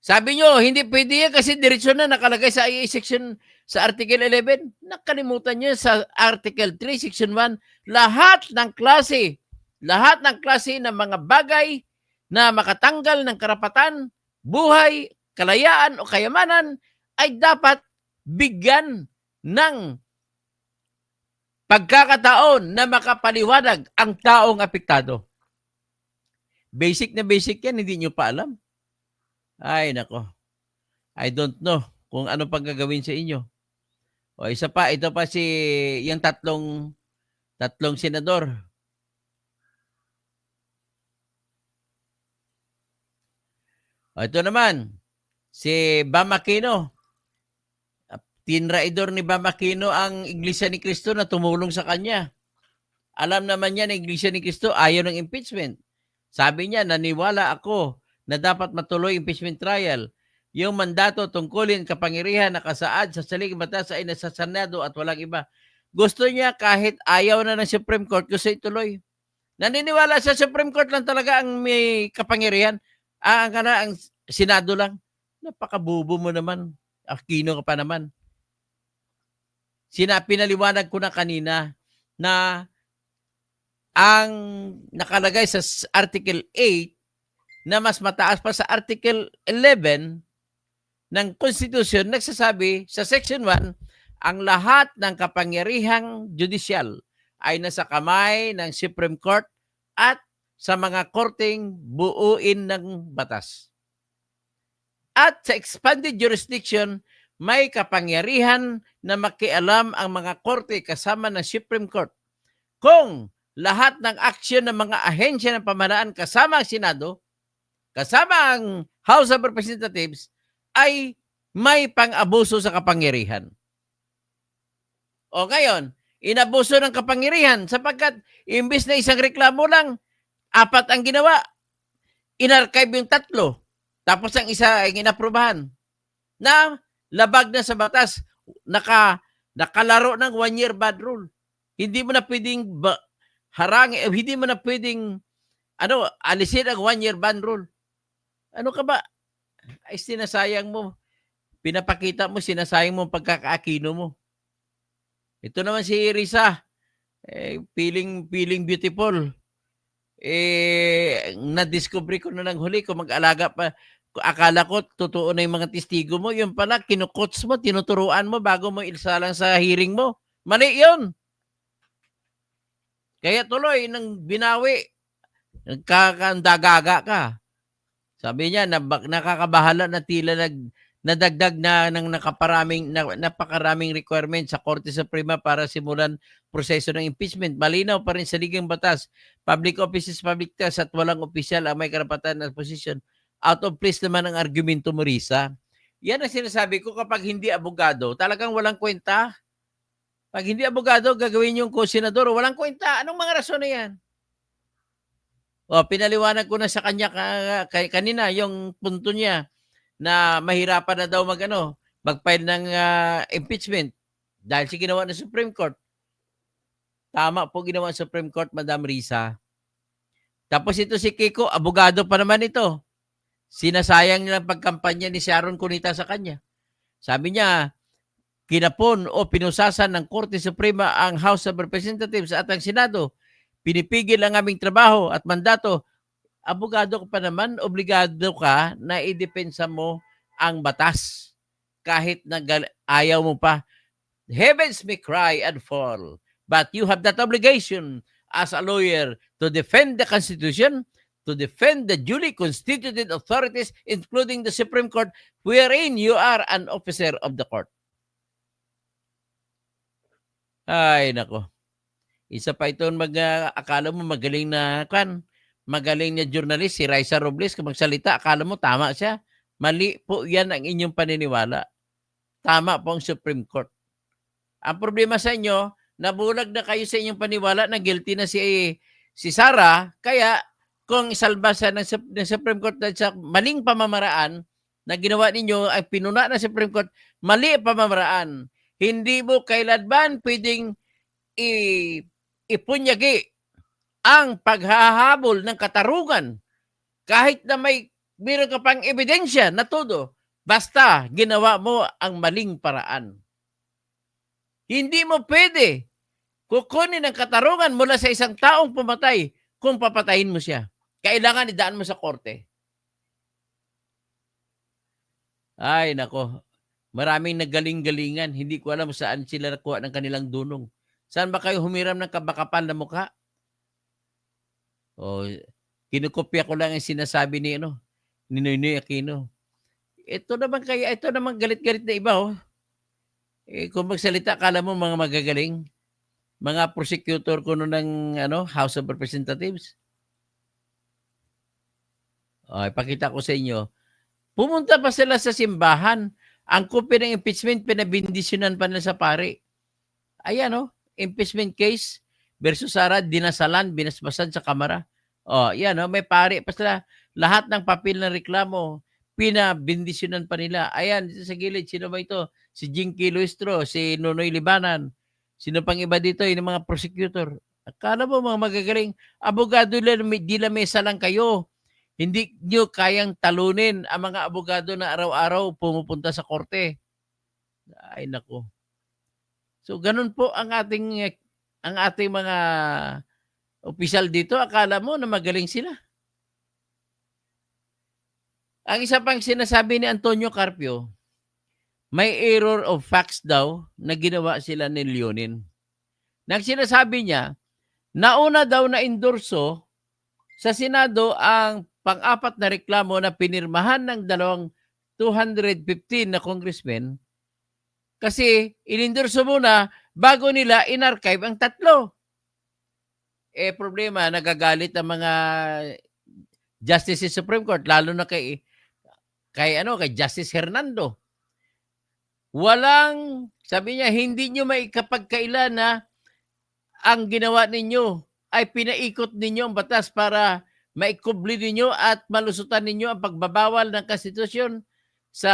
Sabi niyo, hindi pwede yan kasi diretso na nakalagay sa IA Section sa Article 11. Nakalimutan niyo sa Article 3, Section 1, lahat ng klase ng mga bagay na makatanggal ng karapatan, buhay, kalayaan o kayamanan ay dapat bigyan ng pagkakataon na makapaliwanag ang taong apektado. Basic na basic yan, hindi nyo pa alam. Ay, nako. I don't know kung ano pang gagawin sa inyo. O isa pa, ito pa yung tatlong senador. O ito naman, si Bam Aquino. Tinraidor ni Bam Aquino ang Iglesia ni Cristo na tumulong sa kanya. Alam naman niya na Iglesia ni Cristo ayaw ng impeachment. Sabi niya, naniwala ako na dapat matuloy impeachment trial. Yung mandato tungkulin kapangyarihan na kasaad sa salig batas ay nasa Senado at walang iba. Gusto niya kahit ayaw na ng Supreme Court, gusto ituloy. Naniniwala sa Supreme Court lang talaga ang may kapangyarihan. Ang Senado lang. Napakabubo mo naman. Aquino ka pa naman. Pinaliwanag ko na kanina na ang nakalagay sa Article 8 na mas mataas pa sa Article 11 ng Constitution nagsasabi sa Section 1, ang lahat ng kapangyarihang judicial ay nasa kamay ng Supreme Court at sa mga korteng buuin ng batas. At sa expanded jurisdiction, may kapangyarihan na makialam ang mga korte kasama ng Supreme Court kung lahat ng aksyon ng mga ahensya ng pamahalaan kasama ang Senado, kasama ang House of Representatives, ay may pang-abuso sa kapangyarihan. O ngayon, inabuso ng kapangyarihan sapagkat imbis na isang reklamo lang, 4 ang ginawa. Inarchive yung 3. Tapos ang isa ay inaprubahan na labag na sa batas, nakalaro ng 1-year ban rule. Hindi mo na pwedeng hindi mo na pwedeng alisin ang 1-year ban rule. Ano ka ba? Ay sinasayang mo. Pinapakita mo, sinasayang mo ang pagkakaakino mo. Ito naman si Risa, feeling beautiful. Na-discover ko na ng huli kung mag-alaga pa. Akala ko totoo na yung mga testigo mo. Yung pala, kinukots mo, tinuturuan mo bago mo ilsalang sa hearing mo. Mali yun. Kaya tuloy, nang binawi, nagkakandagaga ka. Sabi niya, nakakabahala na tila nadagdag na ng napakaraming requirements sa Korte Suprema para simulan proseso ng impeachment. Malinaw pa rin sa ligang batas. Public offices, public trust at walang opisyal ang may karapatan at posisyon. Out of place naman ang argumento mo, Risa. Yan ang sinasabi ko kapag hindi abogado, talagang walang kwenta. Pag hindi abogado, gagawin yung senador, walang kwenta. Anong mga rason na yan? Pinaliwanag ko na sa kanya kanina yung punto niya na mahirapan na daw mag-file ng impeachment dahil si ginawa ng Supreme Court. Tama po ginawa ng Supreme Court, Madam Risa. Tapos ito si Kiko, abogado pa naman ito. Sinasayang nilang pagkampanya ni Sharon Cunita sa kanya. Sabi niya, kinapon o pinusasan ng Korte Suprema ang House of Representatives at ang Senado. Pinipigil ang aming trabaho at mandato. Abogado ka pa naman, obligado ka na idepensa mo ang batas kahit na ayaw mo pa. Heavens may cry and fall, but you have that obligation as a lawyer to defend the Constitution, to defend the duly constituted authorities, including the Supreme Court, wherein you are an officer of the court. Ay, nako. Isa pa ito, akala mo magaling na journalist, si Raisa Robles, kung magsalita, akala mo tama siya. Mali po yan ang inyong paniniwala. Tama po ang Supreme Court. Ang problema sa inyo, nabulag na kayo sa inyong paniwala na guilty na si Sara, kaya kung isalba siya ng Supreme Court sa maling pamamaraan na ginawa ninyo ay pinuna ng Supreme Court, mali ang pamamaraan. Hindi mo kailanman pwedeng ipunyagi ang paghahabol ng katarungan kahit na meron ka pang ebidensya na todo, basta ginawa mo ang maling paraan. Hindi mo pwede kukunin ang katarungan mula sa isang taong pumatay kung papatayin mo siya. Kailangan idaan mo sa korte. Ay, nako. Maraming nagaling-galingan. Hindi ko alam saan sila nakuha ng kanilang dunong. Saan ba kayo humiram ng kabakapal na mukha? Kinukopya ko lang ang sinasabi ni Noynoy Aquino. Ito naman galit-galit na iba, kung magsalita, kala mo mga magagaling. Mga prosecutor ko ng House of Representatives. Ipakita ko sa inyo. Pumunta pa sila sa simbahan. Ang kopi ng impeachment, pinabindisyonan pa nila sa pari. Ayan, impeachment case versus Sara, dinasalan, binasbasan sa kamara. May pari pa sila. Lahat ng papel ng reklamo, pinabindisyonan pa nila. Ayan, sa gilid, sino ba ito? Si Jinky Luistro, si Nonoy Libanan. Sino pang iba dito? Yung mga prosecutor. Akala mo mga magagaling. Abogado di lamesa lang kayo. Hindi nyo kayang talunin ang mga abogado na araw-araw pumupunta sa korte. Ay, nako. So, ganun po ang ating mga opisyal dito. Akala mo na magaling sila. Ang isa pang sinasabi ni Antonio Carpio, may error of facts daw na ginawa sila ni Leonin. Nang sinasabi niya, nauna daw na endorso sa Senado ang pang-apat na reklamo na pinirmahan ng 215 na congressmen kasi inendorso muna bago nila inarchive ang 3. Problema, nagagalit ang mga justices sa Supreme Court, lalo na kay Justice Hernando. Sabi niya, hindi nyo maikapagkaila na ang ginawa ninyo ay pinaikot ninyo ang batas para maikubli ninyo at malusutan ninyo ang pagbabawal ng konstitusyon sa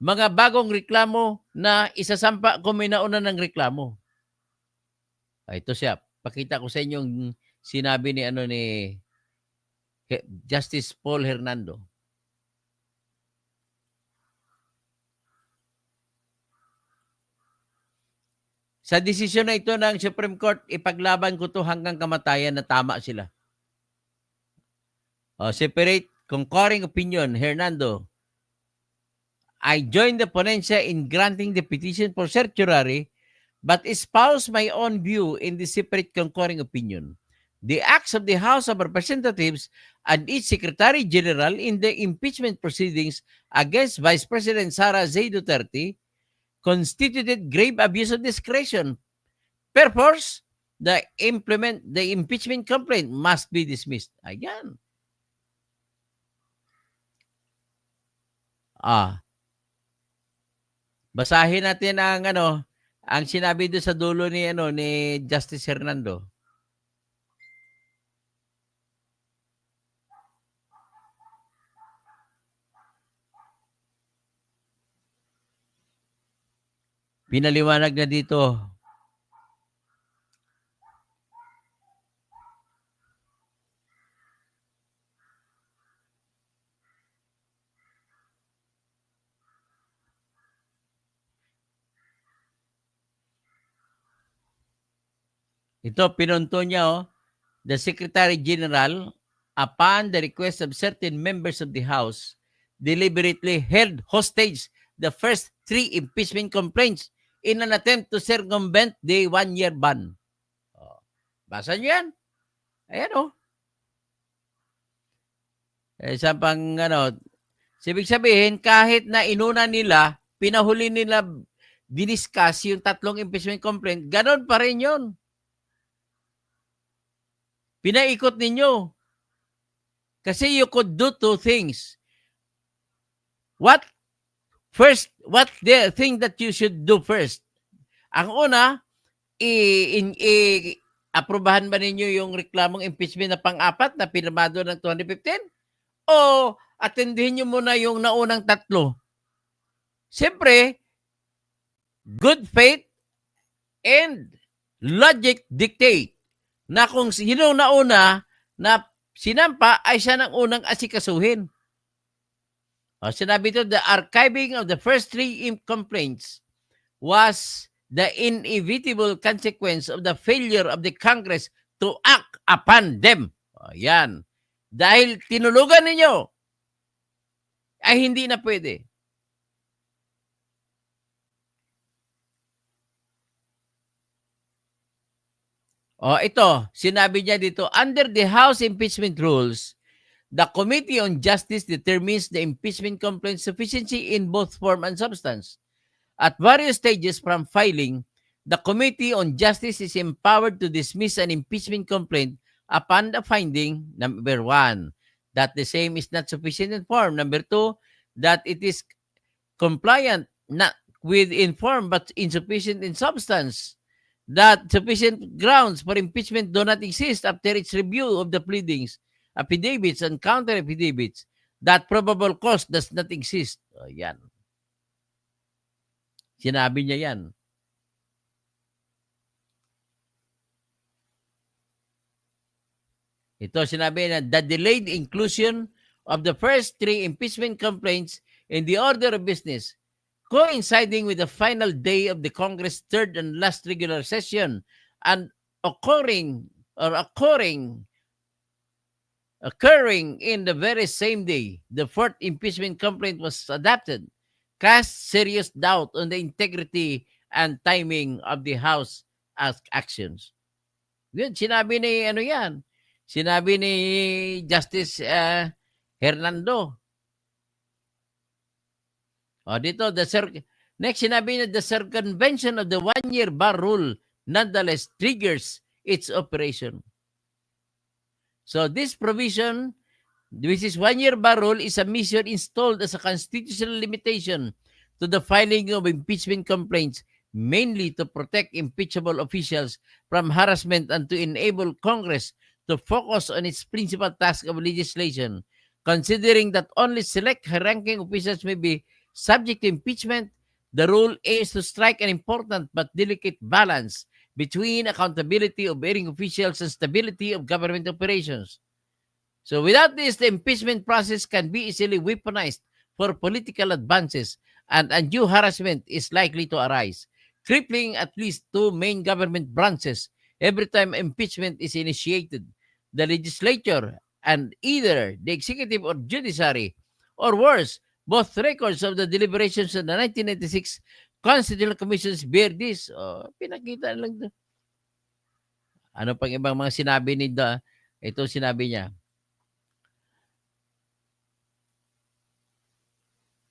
mga bagong reklamo na isasampa kung may nauna ng reklamo. Ito siya. Pakita ko sa inyo yung sinabi ni Justice Paul Hernando. Sa desisyon na ito ng Supreme Court, ipaglaban ko to hanggang kamatayan na tama sila. Separate concurring opinion, Hernando. I join the ponencia in granting the petition for certiorari, but espouse my own view in the separate concurring opinion. The acts of the House of Representatives and its Secretary General in the impeachment proceedings against Vice President Sara Z. Duterte constituted grave abuse of discretion. Purpose, the impeachment complaint must be dismissed. Ayan. Basahin natin ang sinabi doon sa dulo ni Justice Hernando. Pinaliwanag na dito. Ito, pinunto niya, the Secretary General, upon the request of certain members of the House, deliberately held hostage the first 3 impeachment complaints in an attempt to circumvent the 1-year ban. Basa niyo yan? Ayan Isa pang ibig sabihin, kahit na inuna nila, pinahuli nila, diniscuss yung 3 impeachment complaint, ganon pa rin yun. Pinaikot ninyo. Kasi you could do 2 things. What the thing that you should do first? Ang una, aprobahan ba ninyo yung reklamong impeachment na pang-4 na pinirmado ng 2015? O atendihin nyo muna yung naunang 3? Siyempre, good faith and logic dictate na kung sino nauna na sinampa ay siya ng unang asikasuhin. Sinabi ito, the archiving of the first 3 complaints was the inevitable consequence of the failure of the Congress to act upon them. Yan. Dahil tinulugan ninyo, ay hindi na pwede. Ito, sinabi niya dito, under the House impeachment rules, the Committee on Justice determines the impeachment complaint sufficiency in both form and substance. At various stages from filing, the Committee on Justice is empowered to dismiss an impeachment complaint upon the finding, number 1, that the same is not sufficient in form. Number 2, that it is compliant not with in form but insufficient in substance. That sufficient grounds for impeachment do not exist after its review of the pleadings, affidavits, and counter-affidavits. That probable cause does not exist. Yan. Sinabi niya yan. Ito, sinabi na, the delayed inclusion of the first 3 impeachment complaints in the order of business coinciding with the final day of the Congress' 3rd and last regular session and occurring in the very same day the 4th impeachment complaint was adopted, cast serious doubt on the integrity and timing of the House actions. Yun, sinabi ni ano yan, sinabi ni Justice Hernando. O dito, next sinabi niya, the circumvention of the one-year bar rule nonetheless triggers its operation. So this provision, which is one-year bar rule, is a measure installed as a constitutional limitation to the filing of impeachment complaints, mainly to protect impeachable officials from harassment and to enable Congress to focus on its principal task of legislation. Considering that only select high-ranking officials may be subject to impeachment, the rule aims to strike an important but delicate balance between accountability of erring officials and stability of government operations. So without this, the impeachment process can be easily weaponized for political advances, and undue harassment is likely to arise, crippling at least two main government branches every time impeachment is initiated: the legislature and either the executive or judiciary, or worse, both records of the deliberations of the 1996 Constitutional Commissions bear this. Oh, pinakita lang. Ano pang ibang mga sinabi ni ito sinabi niya.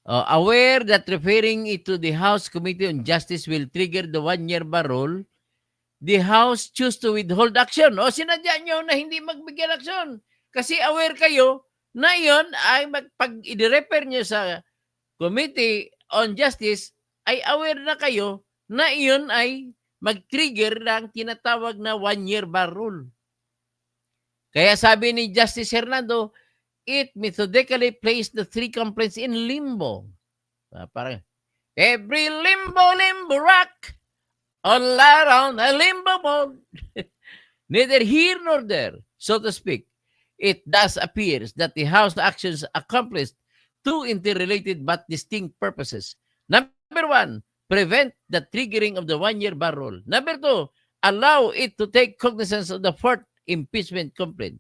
Aware that referring it to the House Committee on Justice will trigger the one-year bar rule, the House choose to withhold action. O sinadya nyo na hindi magbigyan aksyon. Kasi aware kayo na iyon ay pag i-refer nyo sa Committee on Justice, ay aware na kayo na iyon ay mag-trigger ng tinatawag na one-year bar rule. Kaya sabi ni Justice Hernando, it methodically placed the three complaints in limbo. Parang, every limbo rock, all around a limbo board. Neither here nor there, so to speak. It thus appears that the House actions accomplished two interrelated but distinct purposes. Number one, prevent the triggering of the one-year bar rule. Number two, allow it to take cognizance of the fourth impeachment complaint.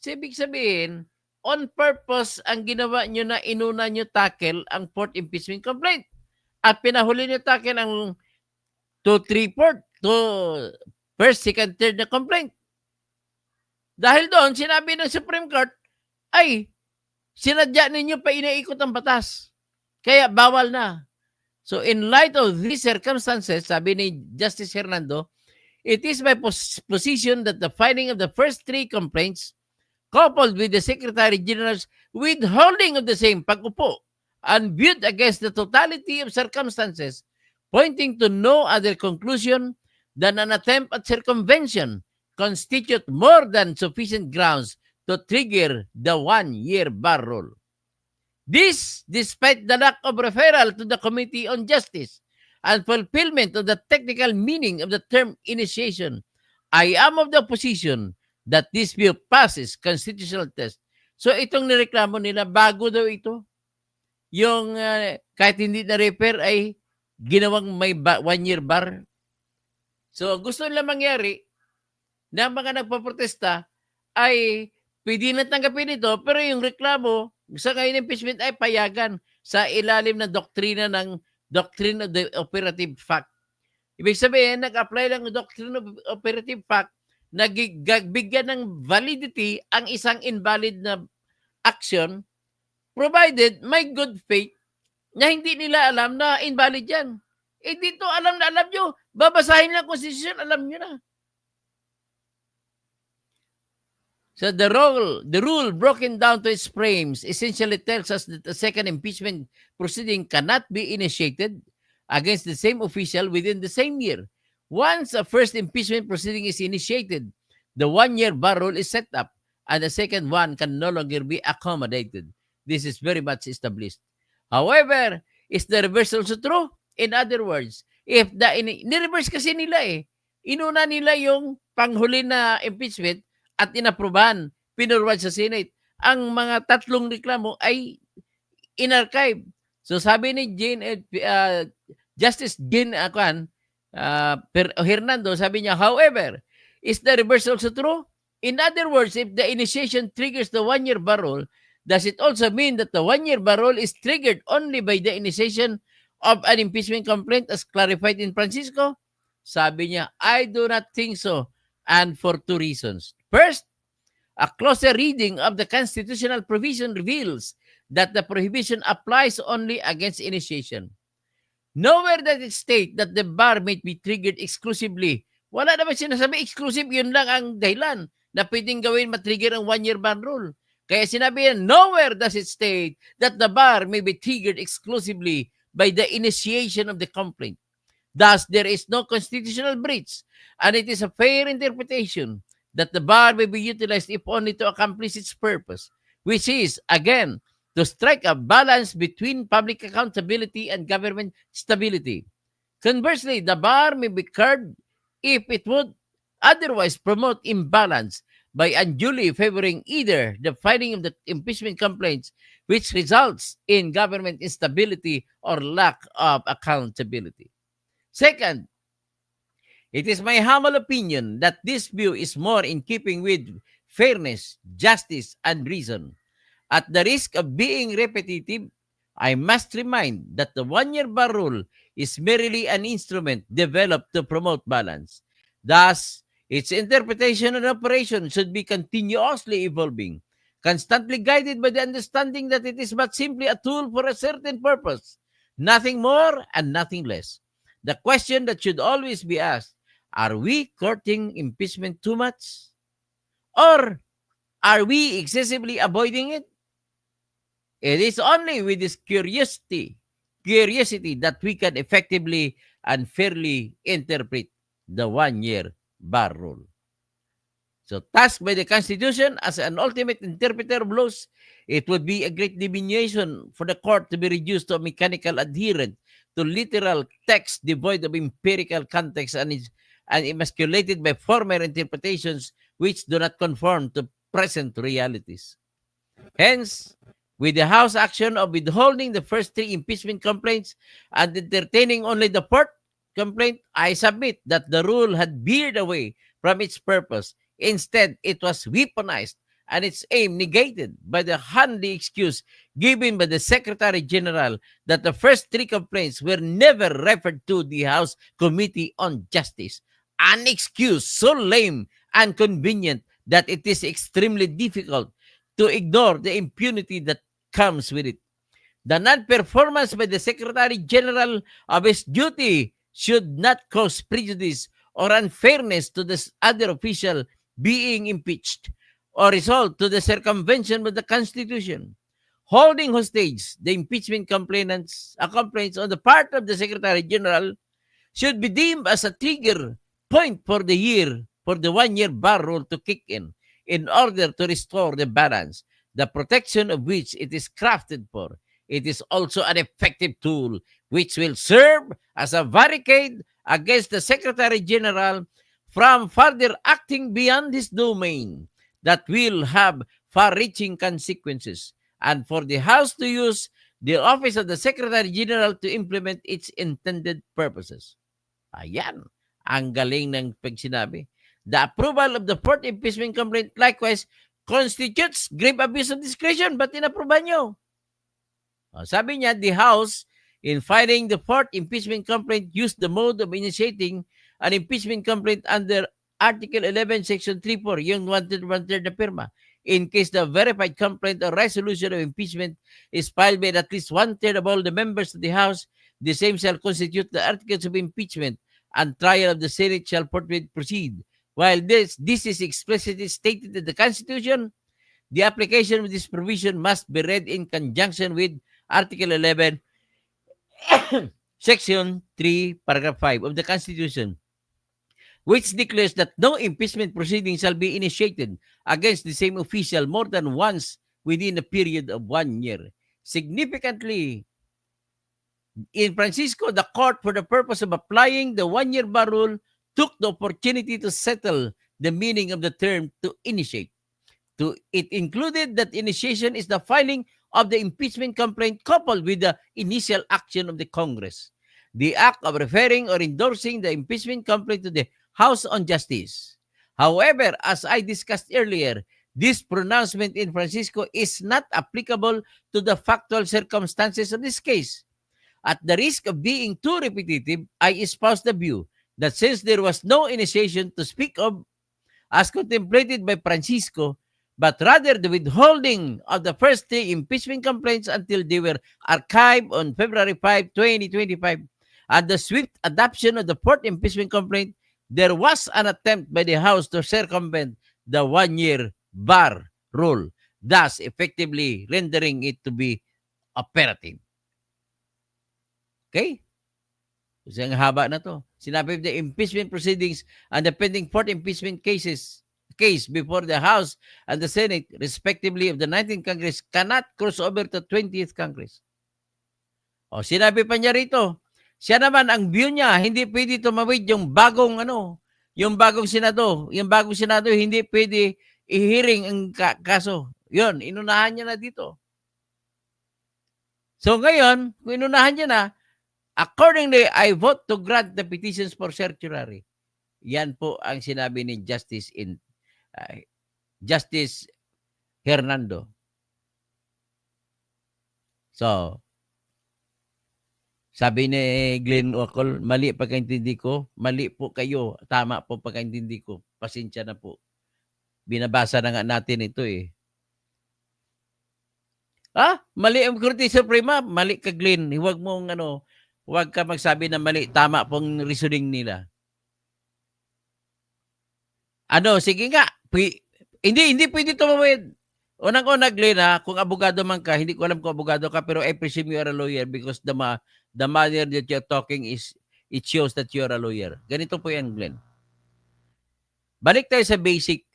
So, ibig sabihin, on purpose ang ginawa nyo na inuna nyo tackle ang fourth impeachment complaint. At pinahuli nyo tackle ang 2-3-4 to first, second, third na complaint. Dahil doon, sinabi ng Supreme Court, ay, sinadya ninyo pa inaikot ang batas. Kaya bawal na. So in light of these circumstances, sabi ni Justice Hernando, it is my position that the filing of the first three complaints, coupled with the Secretary General's withholding of the same pag-upo, and viewed against the totality of circumstances, pointing to no other conclusion than an attempt at circumvention, constitute more than sufficient grounds to trigger the one-year bar rule. This, despite the lack of referral to the Committee on Justice and fulfillment of the technical meaning of the term initiation, I am of the position that this bill passes constitutional test. So itong nireklamo nila, bago daw ito. Yung kahit hindi na-refer ay ginawang may one-year bar. So gusto nila mangyari na mga nagpaprotesta ay pwede na tanggapin ito, pero yung reklamo sa ngayon impeachment ay payagan sa ilalim ng doktrina ng Doctrine of the Operative Fact. Ibig sabihin, nag-apply lang ng Doctrine of Operative Fact, nagbigyan ng validity ang isang invalid na action, provided may good faith na hindi nila alam na invalid yan. Eh dito, alam na alam nyo. Babasahin lang Constitution, alam nyo na. So the rule broken down to its frames essentially tells us that a second impeachment proceeding cannot be initiated against the same official within the same year. Once a first impeachment proceeding is initiated, the one-year bar rule is set up and the second one can no longer be accommodated. This is very much established. However, is the reverse also true? In other words, if ni-reverse kasi nila inuna nila yung panghuli na impeachment at inaprubahan, pinurwad sa Senate. Ang mga tatlong reklamo ay in-archive. So sabi ni Justice Jane Hernando, sabi niya, however, is the reverse also true? In other words, if the initiation triggers the one-year bar rule, Does it also mean that the one-year bar rule is triggered only by the initiation of an impeachment complaint as clarified in Francisco? Sabi niya, I do not think so, and for two reasons. First, a closer reading of the constitutional provision reveals that the prohibition applies only against initiation. Nowhere does it state that the bar may be triggered exclusively. Wala naman sinasabi exclusive, yun lang ang dahilan na pwedeng gawin matrigger ang one-year ban rule. Kaya sinabi yan, nowhere does it state that the bar may be triggered exclusively by the initiation of the complaint. Thus, there is no constitutional breach, and it is a fair interpretation that the bar may be utilized if only to accomplish its purpose, which is, again, to strike a balance between public accountability and government stability. Conversely, the bar may be curbed if it would otherwise promote imbalance by unduly favoring either the filing of the impeachment complaints, which results in government instability or lack of accountability. Second, it is my humble opinion that this view is more in keeping with fairness, justice, and reason. At the risk of being repetitive, I must remind that the one-year bar rule is merely an instrument developed to promote balance. Thus, its interpretation and operation should be continuously evolving, constantly guided by the understanding that it is but simply a tool for a certain purpose, nothing more and nothing less. The question that should always be asked, are we courting impeachment too much? Or are we excessively avoiding it? It is only with this curiosity that we can effectively and fairly interpret the one-year bar rule. So, tasked by the Constitution as an ultimate interpreter of laws, it would be a great diminution for the court to be reduced to a mechanical adherent to literal text devoid of empirical context and emasculated by former interpretations which do not conform to present realities. Hence, with the House action of withholding the first three impeachment complaints and entertaining only the fourth complaint, I submit that the rule had veered away from its purpose. Instead, it was weaponized and its aim negated by the handy excuse given by the Secretary General that the first three complaints were never referred to the House Committee on Justice. An excuse so lame and convenient that it is extremely difficult to ignore the impunity that comes with it. The non-performance by the Secretary General of his duty should not cause prejudice or unfairness to the other official being impeached or result to the circumvention of the Constitution. Holding hostage the impeachment complaints on the part of the Secretary General should be deemed as a trigger point for the one-year bar rule to kick in order to restore the balance, the protection of which it is crafted for. It is also an effective tool which will serve as a barricade against the Secretary General from further acting beyond his domain that will have far-reaching consequences, and for the House to use the office of the Secretary General to implement its intended purposes. Ayan, ang galing ng pagsinabi. The approval of the fourth impeachment complaint likewise constitutes grave abuse of discretion. Ba't inaproban nyo? Sabi niya, the House, in filing the fourth impeachment complaint, used the mode of initiating an impeachment complaint under Article 11, Section 3.4, yung one-third na pirma. In case the verified complaint or resolution of impeachment is filed by at least one-third of all the members of the House, the same shall constitute the articles of impeachment, and trial of the Senate shall forthwith proceed. While this is explicitly stated in the Constitution, the application of this provision must be read in conjunction with Article 11, Section 3, Paragraph 5 of the Constitution, which declares that no impeachment proceeding shall be initiated against the same official more than once within a period of 1 year. Significantly, in Francisco, the court, for the purpose of applying the one-year bar rule, took the opportunity to settle the meaning of the term to initiate. It included that initiation is the filing of the impeachment complaint coupled with the initial action of the Congress. The act of referring or endorsing the impeachment complaint to the House on Justice. However, as I discussed earlier, This pronouncement in Francisco is not applicable to the factual circumstances of this case. At the risk of being too repetitive, I espouse the view that since there was no initiation to speak of as contemplated by Francisco, but rather the withholding of the first 3 impeachment complaints until they were archived on February 5, 2025, and the swift adoption of the 4th impeachment complaint, there was an attempt by the House to circumvent the 1-year bar rule, thus effectively rendering it to be operative. Okay? Kasi ang haba na to. Sinabi the impeachment proceedings and the pending 4th impeachment case before the House and the Senate, respectively, of the 19th Congress cannot cross over to 20th Congress. O, sinabi pa niya rito, siya naman, ang view niya, hindi pwede tumawid yung bagong Senado. Yung bagong Senado, hindi pwede i-hearing ang kaso. Yun, inunahan niya na dito. So ngayon, kung inunahan niya na, accordingly, I vote to grant the petitions for certiorari. Yan po ang sinabi ni Justice Hernando. So, sabi ni Glenn Ocol, mali pagkaintindi ko. Mali po kayo. Tama po pagkaintindi ko. Pasensya na po. Binabasa na nga natin ito eh. Mali ang Korte Suprema. Mali ka, Glenn. Huwag ka magsabi na mali. Tama pong reasoning nila. Sige nga. Hindi pwede tumawid. Unang-una, Glenn, kung abogado man ka, hindi ko alam kung abogado ka, pero I presume you are a lawyer because the manner that you're talking it shows that you're a lawyer. Ganito po yan, Glenn. Balik tayo sa basic.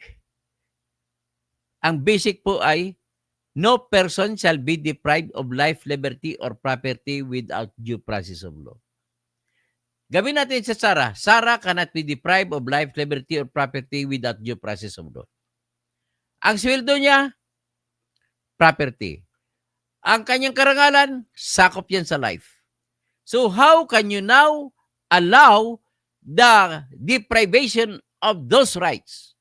Ang basic po ay, no person shall be deprived of life, liberty, or property without due process of law. Gawin natin sa Sarah. Sarah cannot be deprived of life, liberty, or property without due process of law. Ang sweldo niya, property. Ang kanyang karangalan, sakop yan sa life. So how can you now allow the deprivation of those rights?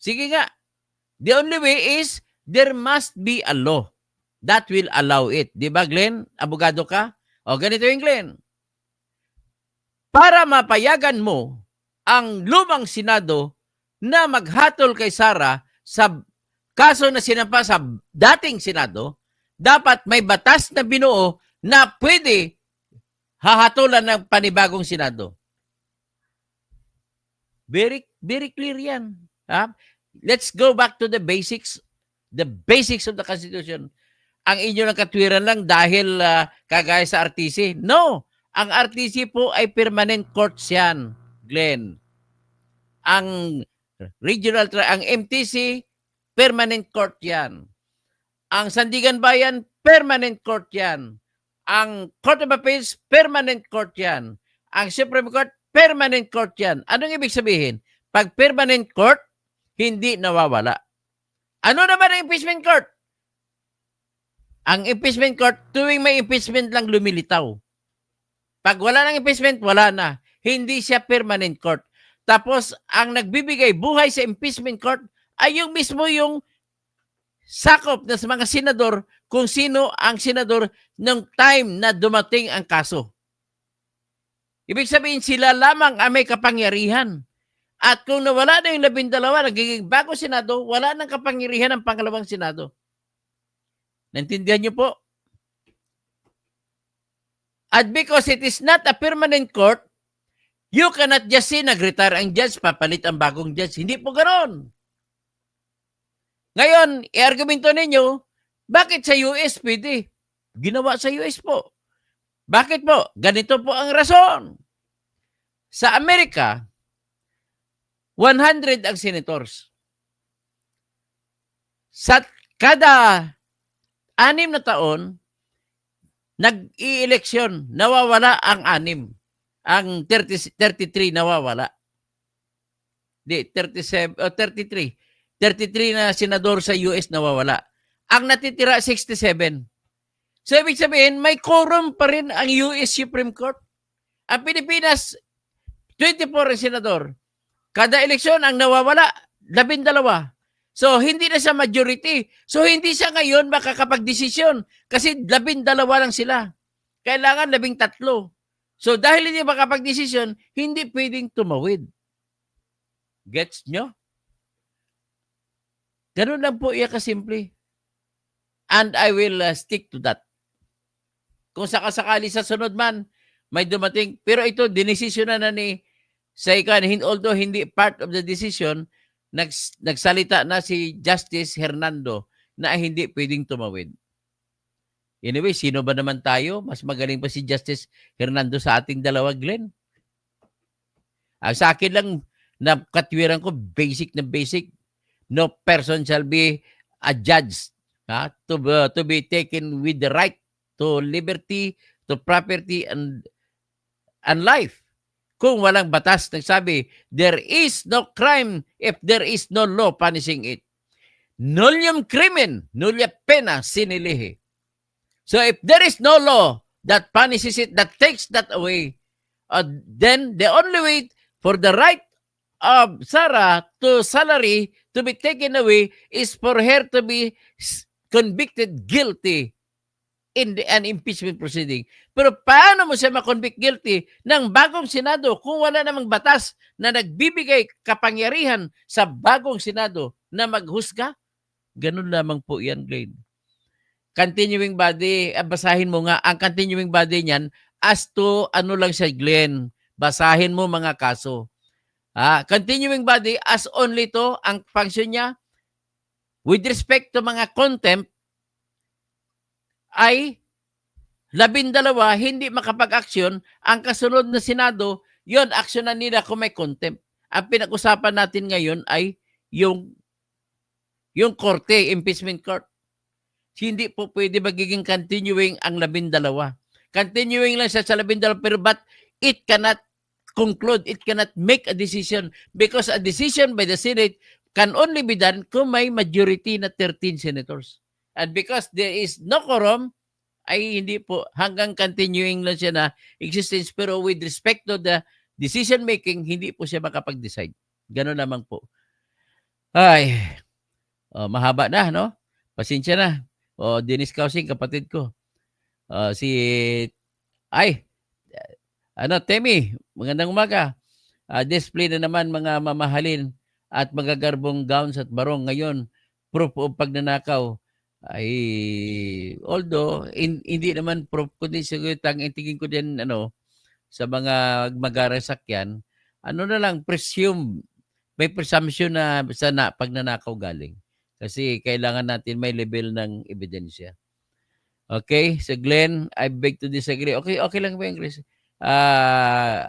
Sige nga. The only way is there must be a law that will allow it. Di ba, Glenn? Abogado ka? O, ganito yung Glenn. Para mapayagan mo ang lumang Senado na maghatol kay Sarah sa kaso na sinampa sa dating Senado, dapat may batas na binuo na pwede hahatulan ng panibagong Senado. Very, very clear yan. Let's go back to the basics of the Constitution. Ang inyo ng katwiran lang dahil kagaya sa RTC. No! Ang RTC po ay permanent courts yan, Glenn. Ang ang MTC, permanent court yan. Ang Sandigan Bayan, permanent court yan. Ang Court of Appeals, permanent court yan. Ang Supreme Court, permanent court yan. Anong ibig sabihin? Pag permanent court, hindi nawawala. Ano naman ang impeachment court? Ang impeachment court, tuwing may impeachment lang lumilitaw. Pag wala ng impeachment, wala na. Hindi siya permanent court. Tapos, ang nagbibigay buhay sa impeachment court ay yung mismo yung sakop na sa mga senador kung sino ang senador ng time na dumating ang kaso. Ibig sabihin, sila lamang ang may kapangyarihan. At kung nawala na yung 12, nagiging bago Senado, wala nang kapangyarihan ng pangalawang Senado. Naintindihan niyo po? At because it is not a permanent court, you cannot just say nag-retire ang judge, papalit ang bagong judge. Hindi po ganoon. Ngayon, i-argumento ninyo, bakit sa US pwede? Ginawa sa US po. Bakit po? Ganito po ang rason. Sa Amerika, 100 ang senators. Sa kada 6 na taon, nag-i-eleksyon, nawawala ang 6. Ang 33 nawawala. Di, 33. 33 na senador sa US nawawala. Ang natitira, 67. So, ibig sabihin, may quorum pa rin ang US Supreme Court. Ang Pilipinas, 24 ang senador. Kada eleksyon, ang nawawala, 12. So, hindi na siya majority. So, hindi siya ngayon makakapag-desisyon kasi 12 lang sila. Kailangan 13. So, dahil hindi makapag-desisyon, hindi pwedeng tumawid. Gets nyo? Ganun lang po iya kasimple. And I will stick to that. Kung sakasakali sa sunod man, may dumating. Pero ito, dinesisyon na ni Saikan. Although hindi part of the decision, nagsalita na si Justice Hernando na hindi pwedeng tumawid. Anyway, sino ba naman tayo? Mas magaling pa si Justice Hernando sa ating dalawa, Glenn. Sa akin lang, na katwiran ko, basic na basic. No person shall be adjudged to be taken with the right to liberty, to property, and life. Kung walang batas, nagsabi, there is no crime if there is no law punishing it. Nullium crimen, nullia pena sine lege. So if there is no law that punishes it, that takes that away, then the only way for the right of Sarah to salary to be taken away is for her to be convicted guilty in an impeachment proceeding. Pero paano mo siya makonvict guilty ng bagong Senado kung wala namang batas na nagbibigay kapangyarihan sa bagong Senado na maghusga? Ganun lamang po yan, Glenn. Continuing body, basahin mo nga, ang continuing body niyan as to ano lang siya, Glenn. Basahin mo mga kaso. Continuing body as only to, ang function niya, with respect to mga contempt, ay 12 hindi makapag-aksyon. Ang kasunod na Senado, yon aksyonan nila kung may contempt. Ang pinag-usapan natin ngayon ay yung korte, impeachment court. Hindi po pwede magiging continuing ang 12. Continuing lang siya sa 12, pero but it cannot conclude, it cannot make a decision because a decision by the Senate can only be done kung may majority na 13 senators. And because there is no quorum, ay hindi po, hanggang continuing lang siya na existence, pero with respect to the decision making, hindi po siya makapag-decide. Ganun naman po. Ay, mahaba na, no? Pasensya na. Dennis Kausing, kapatid ko. Temi, magandang umaga. Display na naman mga mamahalin at magagarbong gowns at barong ngayon. Proof of pagnanakaw. Ay, although, hindi naman proof, kundi siguro tingin ko din, sa mga magarasakyan, na lang, may presumption na pagnanakaw galing. Kasi kailangan natin may level ng ebidensya. Okay, so Glenn, I beg to disagree. Okay lang ba English? That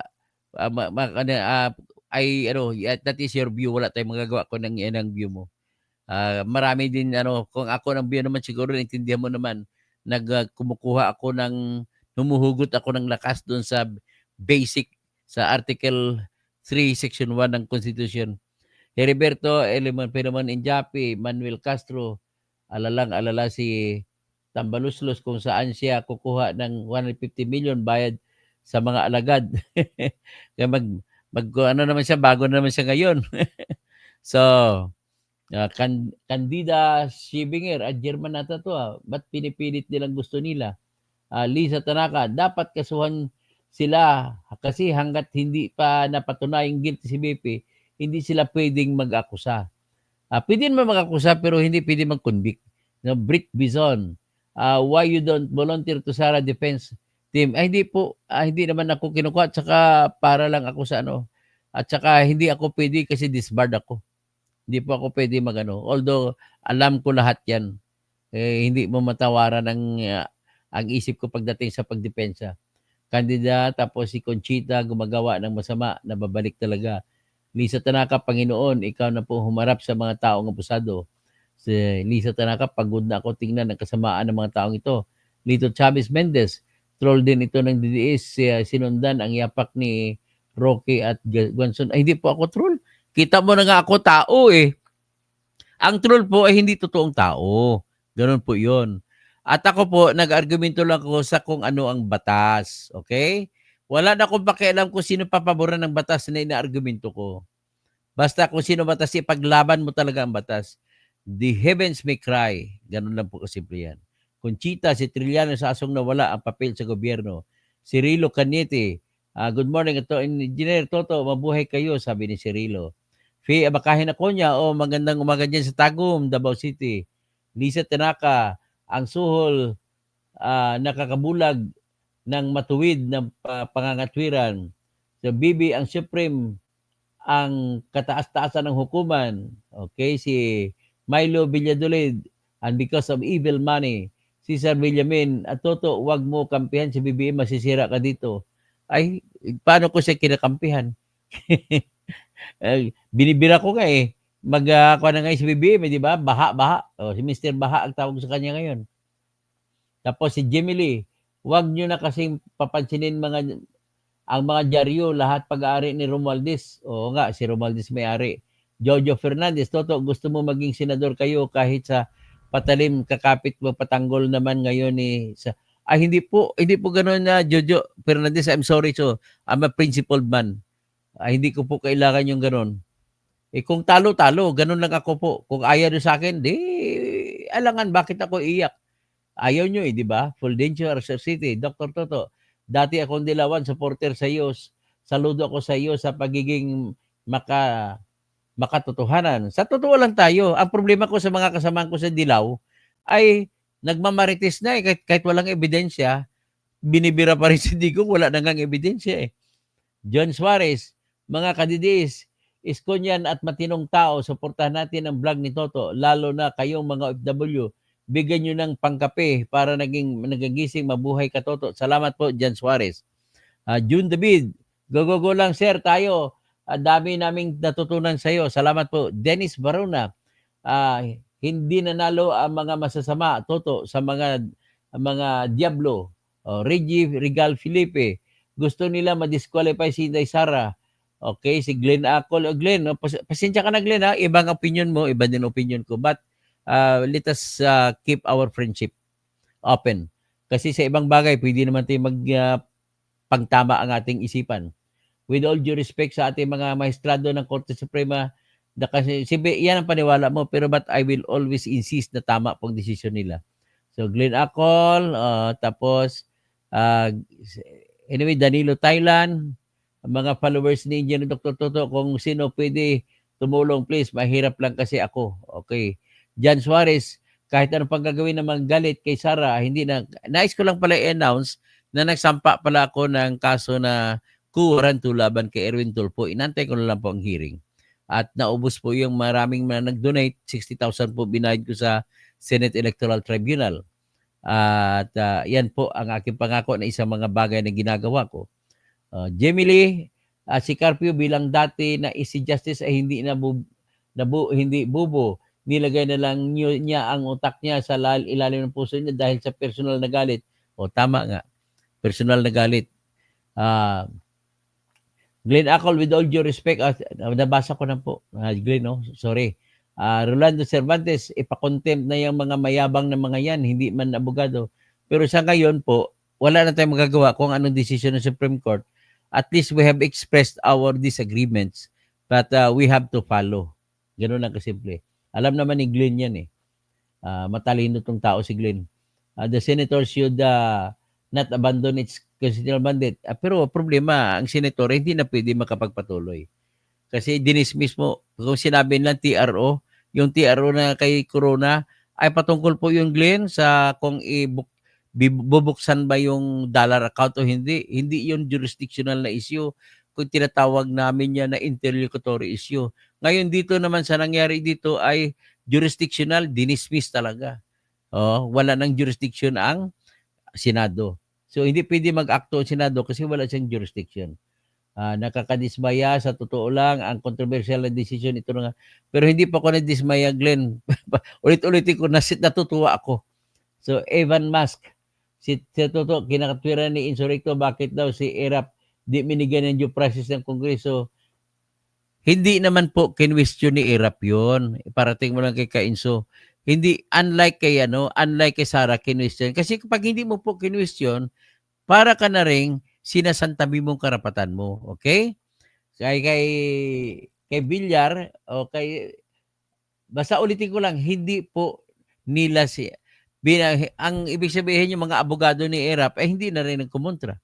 is your view. Wala tayong magagawa ko ng view mo. Marami din, kung ako ng view naman, siguro intindihan mo naman, kumukuha ako humuhugot ako ng lakas doon sa basic, sa Article 3, Section 1 ng Constitution. Heriberto, Penoman Injapi, Manuel Castro, alala si Tambaluslos kung saan siya kukuha ng 150 million bayad sa mga alagad. Kaya naman siya, bago naman siya ngayon. So, Candida Schibinger, at German nata to, ba't pinipilit nilang gusto nila? Lisa Tanaka, dapat kasuhan sila kasi hanggat hindi pa napatunayang guilty si BP, hindi sila pwedeng mag-akusa. Pwede naman mag-akusa pero hindi pwede mag-convict. Britt Bison, why you don't volunteer to Sara Defense Team? Hindi po, hindi naman ako kinukuha at saka para lang ako sa At saka hindi ako pwede kasi disbarred ako. Hindi po ako pwede although alam ko lahat yan. Hindi mo matawaran ang isip ko pagdating sa pagdepensa. Candida, tapos si Conchita gumagawa ng masama, nababalik talaga. Lisa Tanaka, Panginoon, ikaw na po humarap sa mga taong abusado. Si Lisa Tanaka, pagod na ako tingnan ang kasamaan ng mga taong ito. Lito Chavez Mendez, troll din ito ng DDS, sinundan ang yapak ni Roque at Guanson. Ay, hindi po ako troll. Kita mo na nga ako tao eh. Ang troll po ay hindi totoong tao. Ganun po yun. At ako po, nag-argumento lang ako sa kung ano ang batas. Okay? Wala na akong pakialam kung sino papaboran ng batas na ina-argumento ko. Basta kung sino batas, ipaglaban mo talaga ang batas. The heavens may cry. Ganun lang po kasimple yan. Conchita, si Trilliano sa asong nawala ang papel sa gobyerno. Cirilo Cañete, good morning. Ito, Engineer Toto, mabuhay kayo, sabi ni Cirilo. Faye Abakahin ako niya, magandang umaga dyan sa Tagum, Davao City. Lisa Tanaka, ang suhol, nakakabulag ng matuwid ng pangangatwiran. So, Bibi, ang Supreme, ang kataas-taasan ng hukuman. Okay, si Milo Villadolid, and because of evil money. Cesar Villamin, at Toto, wag mo kampihan si BBM, masisira ka dito. Ay, paano ko siya kinakampihan? Binibira ko nga eh. Ako na ngayon si BBM, di ba? Baha. Si Mr. Baha ang tawag sa kanya ngayon. Tapos si Jimmy Lee, wag nyo na kasing papansinin ang mga dyaryo, lahat pag-aari ni Romualdez. Oo nga, si Romualdez may-ari. Jojo Fernandez, Toto, gusto mo maging senador kayo kahit sa patalim, kakapit mo, patanggol naman ngayon ni... hindi po ganoon na Jojo Fernandez, I'm sorry, so I'm a principled man. Hindi ko po kailangan yung ganoon. Kung talo-talo, ganoon lang ako po. Kung ayaw nyo sa akin, di, alangan, bakit ako iyak? Ayaw nyo di ba? Fulgencio, Arcel City, Dr. Toto, dati akong dilawan, supporter sa iyo. Saludo ako sa iyo sa pagiging makatotohanan. Sa totoo lang tayo, ang problema ko sa mga kasamahan ko sa Dilaw ay nagmamarites na kahit walang ebidensya, binibira pa rin si Digong, wala nang ebidensya eh. John Suarez, mga kadidis, iskonyan at matinong tao, suportahan natin ang vlog ni Toto, lalo na kayong mga OFW, bigyan nyo ng pangkape para nagagising mabuhay ka Toto. Salamat po, John Suarez. June David, go lang sir, tayo. Dami naming natutunan sa iyo. Salamat po. Dennis Barona, hindi nanalo ang mga masasama, Toto, sa mga Diablo. Reggie Regal Felipe, gusto nila ma-disqualify si Inday Sara. Okay, si Glenn Acol. Glenn, pasensya ka na Glenn ha. Ibang opinion mo, iba din opinion ko. But let us keep our friendship open. Kasi sa ibang bagay, pwede naman tayo pagtama ang ating isipan. With all due respect sa ating mga maestrado ng Korte Suprema, kasi yan ang paniwala mo, pero but I will always insist na tama pong desisyon nila. So, Glenn Acol, tapos, anyway, Danilo Thailand, mga followers ni Indian Dr. Toto, kung sino pwede tumulong, please, mahirap lang kasi ako. Okay. Jan Suarez, kahit anong pang gagawin na galit kay Sara, hindi na, nais ko lang pala i-announce na nagsampa pala ako ng kaso na kuranto laban kay Erwin Tulfo. Inantay ko na lang po ang hearing. At naubos po yung maraming nag-donate. 60,000 po binayad ko sa Senate Electoral Tribunal. At yan po ang aking pangako na isang mga bagay na ginagawa ko. Jamie Lee, si Carpio bilang dati na Easy Justice ay hindi hindi bubo. Nilagay na lang niya ang utak niya sa ilalim ng puso niya dahil sa personal na galit. Tama nga. Personal na galit. Glenn Acol, with all due respect, nabasa ko na po. Glenn, no? Sorry. Rolando Cervantes, ipakontempt na yung mga mayabang na mga yan, hindi man abogado. Pero sa ngayon po, wala na tayong magagawa kung anong decision ng Supreme Court. At least we have expressed our disagreements, but we have to follow. Ganun lang kasimple. Alam naman ni Glenn yan eh. Matalino tong tao si Glenn. The senator should not abandon its constitutional mandate. Pero problema, ang senator hindi na pwede makapagpatuloy. Kasi dinismiss mo, kung sinabi nilang TRO, yung TRO na kay Corona, ay patungkol po yung Glenn sa kung bubuksan ba yung dollar account o hindi. Hindi yung jurisdictional na issue. Kung tinatawag namin yan na interlocutory issue. Ngayon dito naman sa nangyari dito ay jurisdictional, dinismiss talaga. Wala nang jurisdiction ang Senado. So, hindi pwede mag-akto ang Senado kasi wala siyang jurisdiction. Nakakadismaya, sa totoo lang, ang controversial na decision ito nga. Pero hindi pa ako nadismaya, Glenn. Ulit-ulitin ko, natutuwa ako. So, Evan Musk, si Toto, kinakatwiran ni Insurrecto, bakit daw si ERAP di minigyan ng due process ng Kongreso? Hindi naman po kinwestiyon ni ERAP yun. Parating mo lang kay Kainso. Hindi, unlike kay Sara, kinwestiyon. Kasi kapag hindi mo po kinwestiyon, para ka na rin sinasantabi mong karapatan mo. Okay? Kay Villar, o kay basta ulitin ko lang, hindi po nila ang ibig sabihin yung mga abogado ni ERAP ay hindi na rin nagkumontra.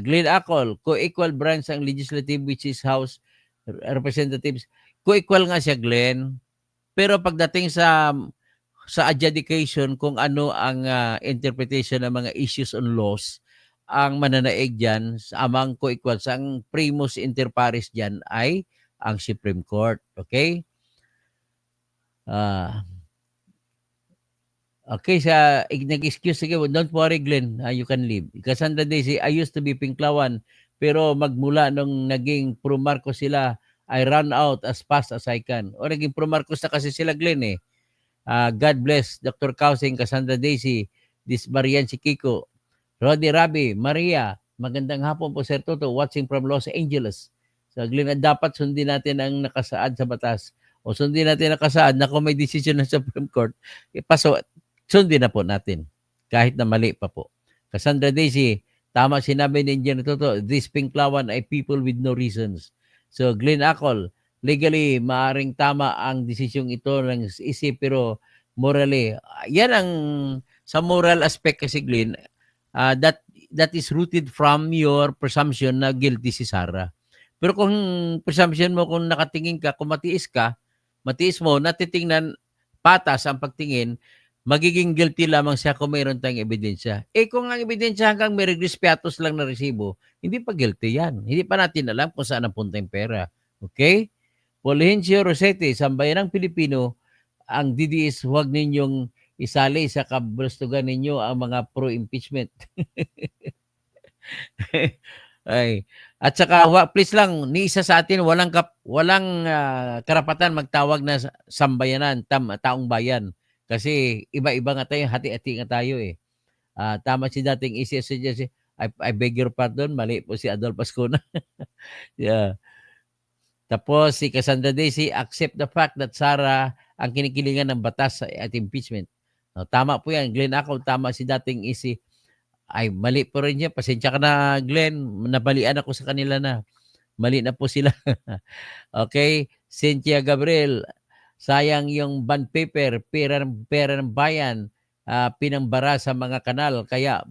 Glenn Acol, co-equal branch ang legislative which is House Representatives. Co-equal nga siya, Glenn. Pero pagdating sa adjudication kung ano ang interpretation ng mga issues on laws, ang mananaig dyan, among co-equals, ang primus inter pares dyan ay ang Supreme Court. Okay? Okay, nag-excuse, sige, don't worry, Glenn, you can leave. Cassandra Daisy, I used to be Pinklawan, pero magmula nung naging pro Marcos sila, I run out as fast as I can. O naging pro Marcos na kasi sila, Glenn eh. God bless, Dr. Kausing, Cassandra Daisy, Marian si Kiko, Roddy Rabi, Maria, magandang hapon po, Sir Toto, watching from Los Angeles. So, Glenn, dapat sundin natin ang nakasaad sa batas. O sundin natin nakasaad na kung may decision ng Supreme Court, sundin na po natin. Kahit na mali pa po. Cassandra Daisy, tama sinabi ni Engineer Toto, these Pinklawan ay people with no reasons. So, Glenn Acol, legally, maaring tama ang desisyong ito ng isip, pero morally, yan ang, sa moral aspect kasi, Glenn, that is rooted from your presumption na guilty si Sarah. Pero kung presumption mo, kung nakatingin ka, kung matiis mo, natitingnan, patas ang pagtingin, magiging guilty lamang siya kung mayroon tayong ebidensya. Kung ang ebidensya hanggang may regrespiatus lang na resibo, hindi pa guilty yan. Hindi pa natin alam kung saan napunta yung pera. Okay? Fulgencio Rosete, sambayan ng Pilipino, ang DDS, huwag ninyong isali sa kabrustugan ninyo ang mga pro-impeachment. Ay. At saka, please lang, ni isa sa atin, walang karapatan magtawag na sambayanan, taong bayan. Kasi iba-iba nga tayo, hati-hati nga tayo eh. Tama si dating ECS, I beg your pardon, mali po si Adolfo Ascona. Yeah. Tapos si Cassandra Daisy, accept the fact that Sarah ang kinikilingan ng batas at impeachment. Tama po yan. Glenn Acol, tama si dating EC. Ay, mali po rin niya. Pasensya ka na, Glenn. Nabalian ako sa kanila na. Mali na po sila. Okay. Cynthia Gabriel, sayang yung bond paper, pera ng bayan, pinangbara sa mga kanal, kaya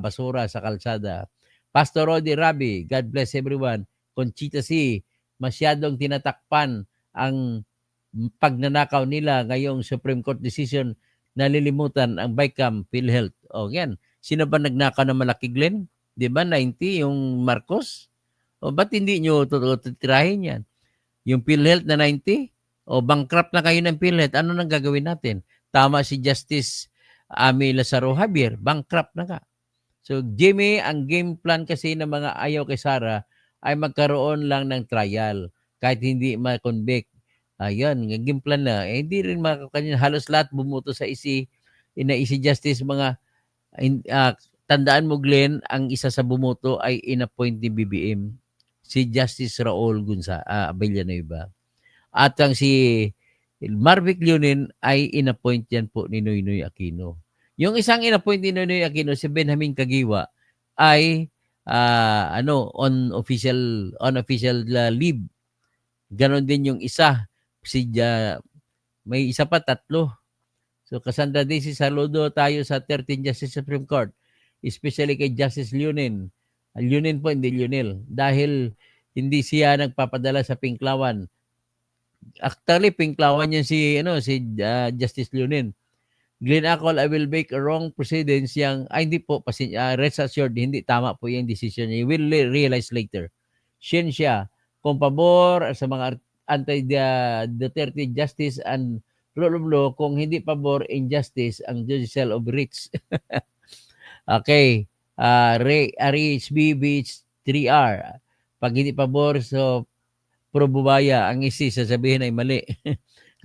basura sa kalsada. Pastor Roddy Rabi, God bless everyone. Conchita C, masyadong tinatakpan ang pagnanakaw nila ngayong Supreme Court decision, nalilimutan ang BICAM, PhilHealth. O yan, sino ba nagnakaw ng malaki, Glenn? Di ba 90 yung Marcos? O ba't hindi nyo titirahin yan? Yung PhilHealth na 90? O bankrupt na kayo ng PhilHealth, ano nang gagawin natin? Tama si Justice Ami Lazaro Javier, bankrupt na ka. So Jimmy, ang game plan kasi ng mga ayaw kay Sarah ay magkaroon lang ng trial kahit hindi ma-convict. Ayun, game plan na. Hindi rin halos lahat bumuto sa easy justice. Tandaan mo, Glenn, ang isa sa bumuto ay inappoint ni BBM, si Justice Raul Villanueva. At ang si Marvic Leonin ay inappoint yan po ni Noynoy Aquino. Yung isang inappoint ni Noynoy Aquino, si Benjamin Kagiwa, ay on official leave. Ganon din yung isa. May isa pa, 3. So, Cassandra Daisy, saludo tayo sa 13 Justice Supreme Court, especially kay Justice Leonin. Leonin po, hindi Leonel. Dahil hindi siya nagpapadala sa Pinklawan. Actually, Pinklawan yan si Justice Leonin. Glenn Acol, I will make a wrong precedence hindi po, rest assured, hindi tama po yung decision niya. You will realize later. Siya, kung pabor sa mga anti-Duterte justice and rule of law, kung hindi pabor injustice ang judicial overreach. Okay. RHB Beach 3R. Pag hindi pabor, so pro-bubaya, ang sasabihin ay mali.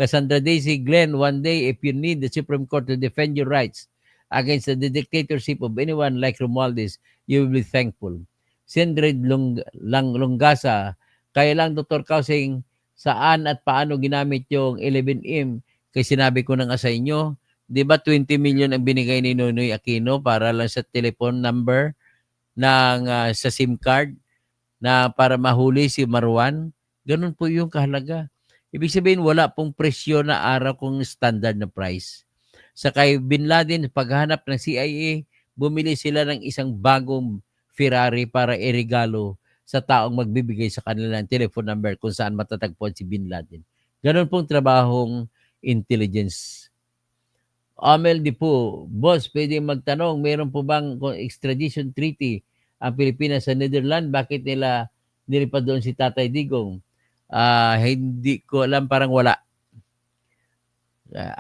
Cassandra Daisy, Glenn, one day, if you need the Supreme Court to defend your rights against the dictatorship of anyone like Romualdez, you will be thankful. Sindred Longgasa, kaya lang, Dr. Kausing, saan at paano ginamit yung 11M? Kasi sinabi ko na nga sa inyo, di ba 20 million ang binigay ni Noynoy Aquino para lang sa telephone number sa SIM card na para mahuli si Marwan? Ganun po yung kahalaga. Ibig sabihin, wala pong presyo na araw kung standard na price. Sa kay Bin Laden, paghanap ng CIA, bumili sila ng isang bagong Ferrari para iregalo sa taong magbibigay sa kanilang telephone number kung saan matatagpuan si Bin Laden. Ganon pong trabahong intelligence. Amel di po, boss, pwede magtanong, meron po bang extradition treaty ang Pilipinas sa Netherlands? Bakit nila nilipad doon si Tatay Digong? Hindi ko alam, parang wala.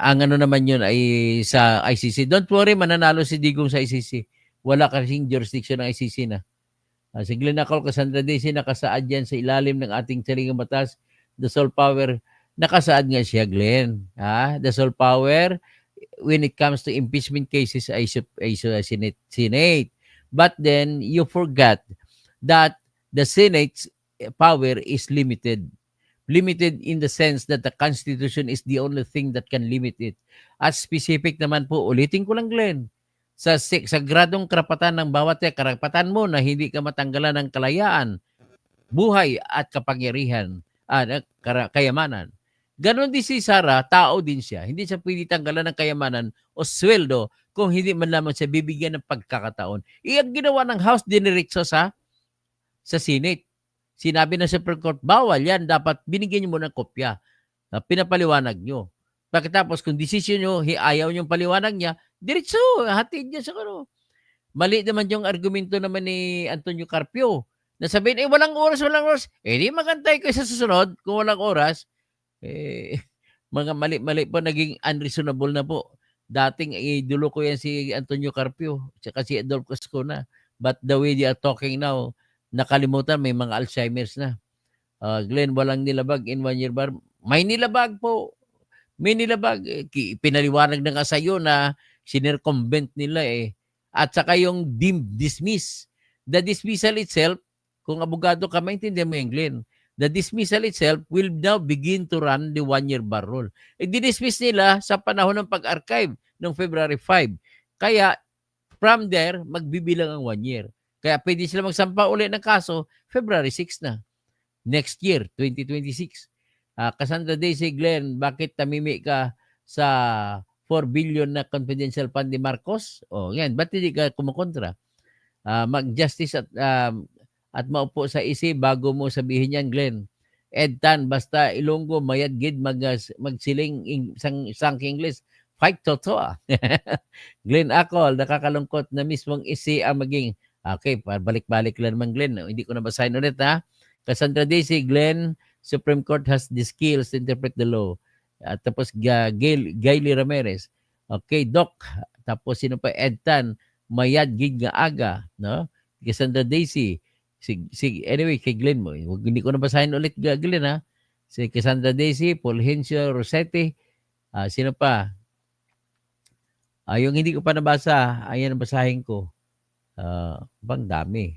Ang ano naman yun ay sa ICC. Don't worry, mananalo si Digong sa ICC. Wala kasing jurisdiction ng ICC na. Si Glenn Acol, Cassandra Daisy, nakasaad yan sa ilalim ng ating sariling batas. The sole power, nakasaad nga siya, Glenn. The sole power when it comes to impeachment cases ay Senate. But then, you forgot that the Senate's power is limited. Limited in the sense that the Constitution is the only thing that can limit it. At specific naman po, ulitin ko lang, Glenn, sa sagradong karapatan ng bawat karapatan mo na hindi ka matanggalan ng kalayaan, buhay at kapangyarihan, kayamanan. Ganon din si Sara, tao din siya. Hindi siya pwede tanggalan ng kayamanan o sweldo kung hindi man lamang siya bibigyan ng pagkakataon. Ang ginawa ng House diniretso sa Senate. Sinabi ng Supreme Court, bawal yan. Dapat binigyan niyo mo ng kopya. Pinapaliwanag nyo. Pagkatapos, kung desisyon nyo, ayaw nyo paliwanag niya, diretso, hatid niya sa kano. Mali naman yung argumento naman ni Antonio Carpio. Na sabihin, walang oras. Di magantay kayo sa susunod kung walang oras. Mga mali po, naging unreasonable na po. Dating idolo ko yan si Antonio Carpio, tsaka si Adolfo Cascona. But the way they are talking now, nakalimutan, may mga Alzheimer's na. Glenn, walang nilabag in 1 year bar. May nilabag po. May nilabag. Pinaliwanag na nga sa'yo na sinircumvent nila eh. At saka yung dismiss. The dismissal itself, kung abogado ka, maintindihan mo yung Glenn. The dismissal itself will now begin to run the 1 year bar rule. Di-dismiss nila sa panahon ng pag-archive noong February 5. Kaya, from there, magbibilang ang 1 year. Kaya pwede sila magsampa ulit ng kaso February 6 na. Next year, 2026. Cassandra Daisy, Glenn, bakit tamimi ka sa 4 billion na confidential fund ni Marcos? Yan. Ba't hindi ka kumukontra? Mag-justice at maupo sa isi bago mo sabihin yan, Glenn. Ed Tan, basta Ilonggo, mayad gid magsiling sang English. Fight totoo. Glenn Acol, nakakalungkot na mismong isi ang maging. Okay, balik-balik lang naman, Glenn. Hindi ko na basahin ulit, ha? Cassandra Daisy, Glenn, Supreme Court has the skills to interpret the law. At tapos Gaily Ramirez. Okay, Doc. Tapos sino pa? Ed Tan, mayad gid nga aga, no? Cassandra Daisy. Anyway, kay Glenn mo. Hindi ko na basahin ulit, Glenn, ha? Si Cassandra Daisy, Fulgencio Rossetti. Sino pa? Yung hindi ko pa nabasa, ayan ang basahin ko. Bang dami.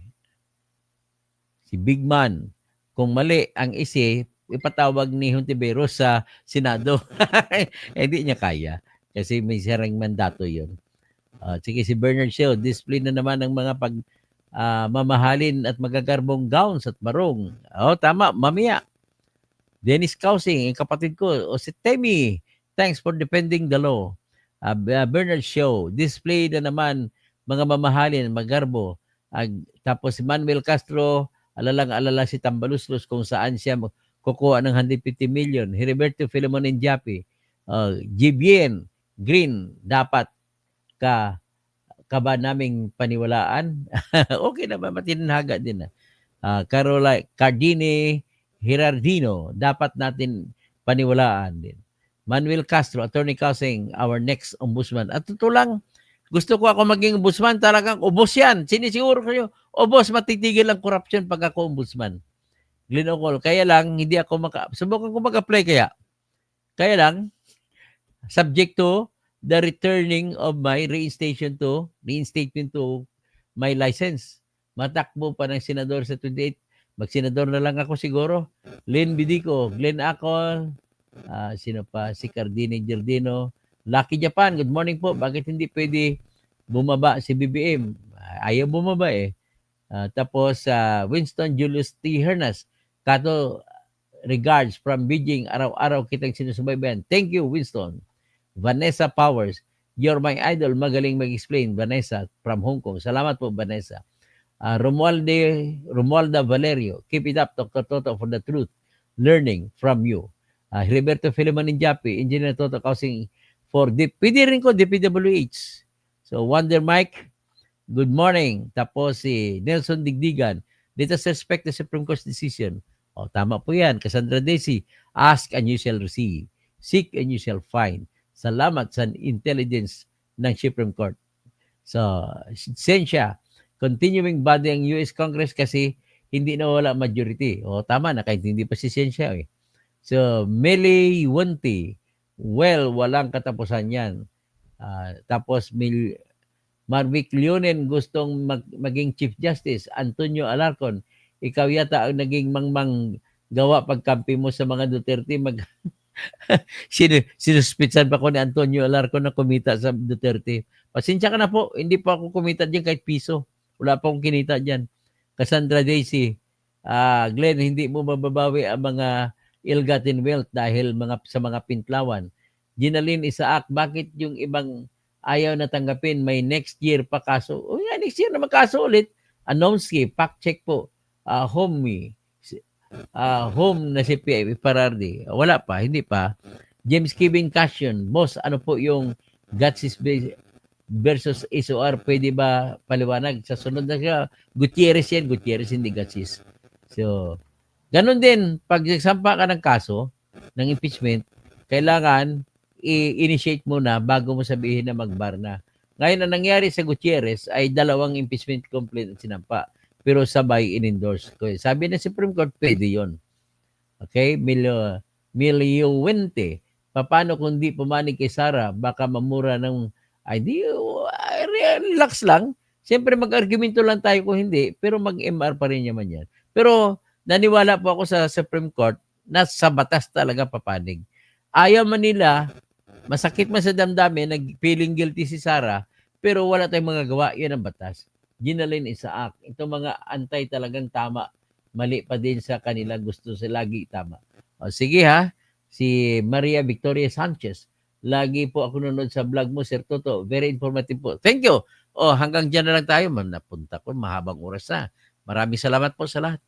Si Big Man. Kung mali ang isi, ipatawag ni Hontiveros sa Senado. Hindi niya kaya. Kasi may sarang mandato yun. Sige, si Bernard Shaw, display na naman ng mga mamahalin at magagarbong gowns at barong. Tama, mamaya. Dennis Causing, yung kapatid ko. Si Temi, thanks for defending the law. Bernard Shaw, display na naman mga mamahalin, magarbo. Tapos si Manuel Castro, alalang-alala si Tambaluslos kung saan siya kukuha ng 150 million. Heriberto Filemon Enjapi, GBN, Green, dapat ka ba naming paniwalaan? Okay na ba? Matinhaga din. Caroline Cardini Hirardino, dapat natin paniwalaan din. Manuel Castro, Attorney Causing, our next ombudsman. At ito lang, gusto ko ako maging ombudsman, talagang ubos yan. Sinisiguro kayo, ubos, matitigil ang corruption pag ako ombudsman. Glenn Ocol, kaya lang, hindi ako subukan ko mag-apply kaya. Kaya lang, subject to the returning of my reinstatement to my license. Matakbo pa ng senador sa 28. Mag-senador na lang ako siguro. Len Bidico, Glenn Acol, sino pa? Si Cardini Giardino. Lucky Japan, good morning po. Bakit hindi pwede bumaba si BBM? Ayaw bumaba eh. Tapos Winston Julius T. Hernas. Kato, regards from Beijing. Araw-araw kitang sinusubaybayan. Thank you, Winston. Vanessa Powers, you're my idol. Magaling mag-explain. Vanessa from Hong Kong. Salamat po, Vanessa. Romualda Valerio, keep it up, Dr. Toto, for the truth. Learning from you. Heriberto Filimon Injapi, Engineer Toto Kausing for pwede rin ko, DPWH. So, Wonder Mike, good morning. Tapos si Nelson Digdigan, let us respect the Supreme Court's decision. O, tama po yan. Cassandra Desi, ask and you shall receive. Seek and you shall find. Salamat sa intelligence ng Supreme Court. So, Sensya, continuing body ang US Congress kasi hindi na wala majority. O, tama, nakaintindi pa si Sensya. Eh. So, Meli Wonti, well, walang katapusan yan. Tapos, Marvic Leonen gustong maging Chief Justice. Antonio Alarcon, ikaw yata ang naging mangmang gawa pagkampi mo sa mga Duterte. Sinuspitsan pa ko ni Antonio Alarcon na kumita sa Duterte. Pasensya ka na po, hindi pa ako kumita dyan kahit piso. Wala pa akong kinita dyan. Cassandra Daisy, Glenn, hindi mo mababawi ang mga ill-gotten wealth dahil sa mga pintlawan. Ginalyn Isaac, bakit yung ibang ayaw na tanggapin, may next year pa kaso? O yan, next year na magkaso ulit. Anomsky, fact check po. Home na si P.I. Parardi. Wala pa, hindi pa. James Kevin Cashion, boss, ano po yung Gatsis versus SOR? Pwede ba paliwanag? Sa sunod na siya, Gutierrez yan. Gutierrez, hindi Gatsis. So, ganun din, pag nagsampa ka ng kaso, ng impeachment, kailangan i-initiate muna bago mo sabihin na mag-bar na. Ngayon, ang nangyari sa Gutierrez ay 2 impeachment complaint at sinampa. Pero sabay in-endorse. Sabi ng Supreme Court, pwede yun. Okay? Milio Wente, paano kung di pumanig kay Sara, baka mamura ng, relax lang. Siyempre mag-argumento lang tayo kung hindi, pero mag-MR pa rin naman yan. Pero naniwala po ako sa Supreme Court na sa batas talaga papanig. Ayaw man nila, masakit man sa damdamin, nag-feeling guilty si Sara, pero wala tayong mga gawa, yun ang batas. Ginalyn Isaac, itong mga antay talagang tama, mali pa din sa kanila, gusto sa lagi tama. O, sige ha, si Maria Victoria Sanchez, lagi po ako nanonood sa vlog mo, Sir Toto, very informative po. Thank you. O, hanggang dyan na lang tayo, napunta ko, mahabang oras na. Maraming salamat po sa lahat.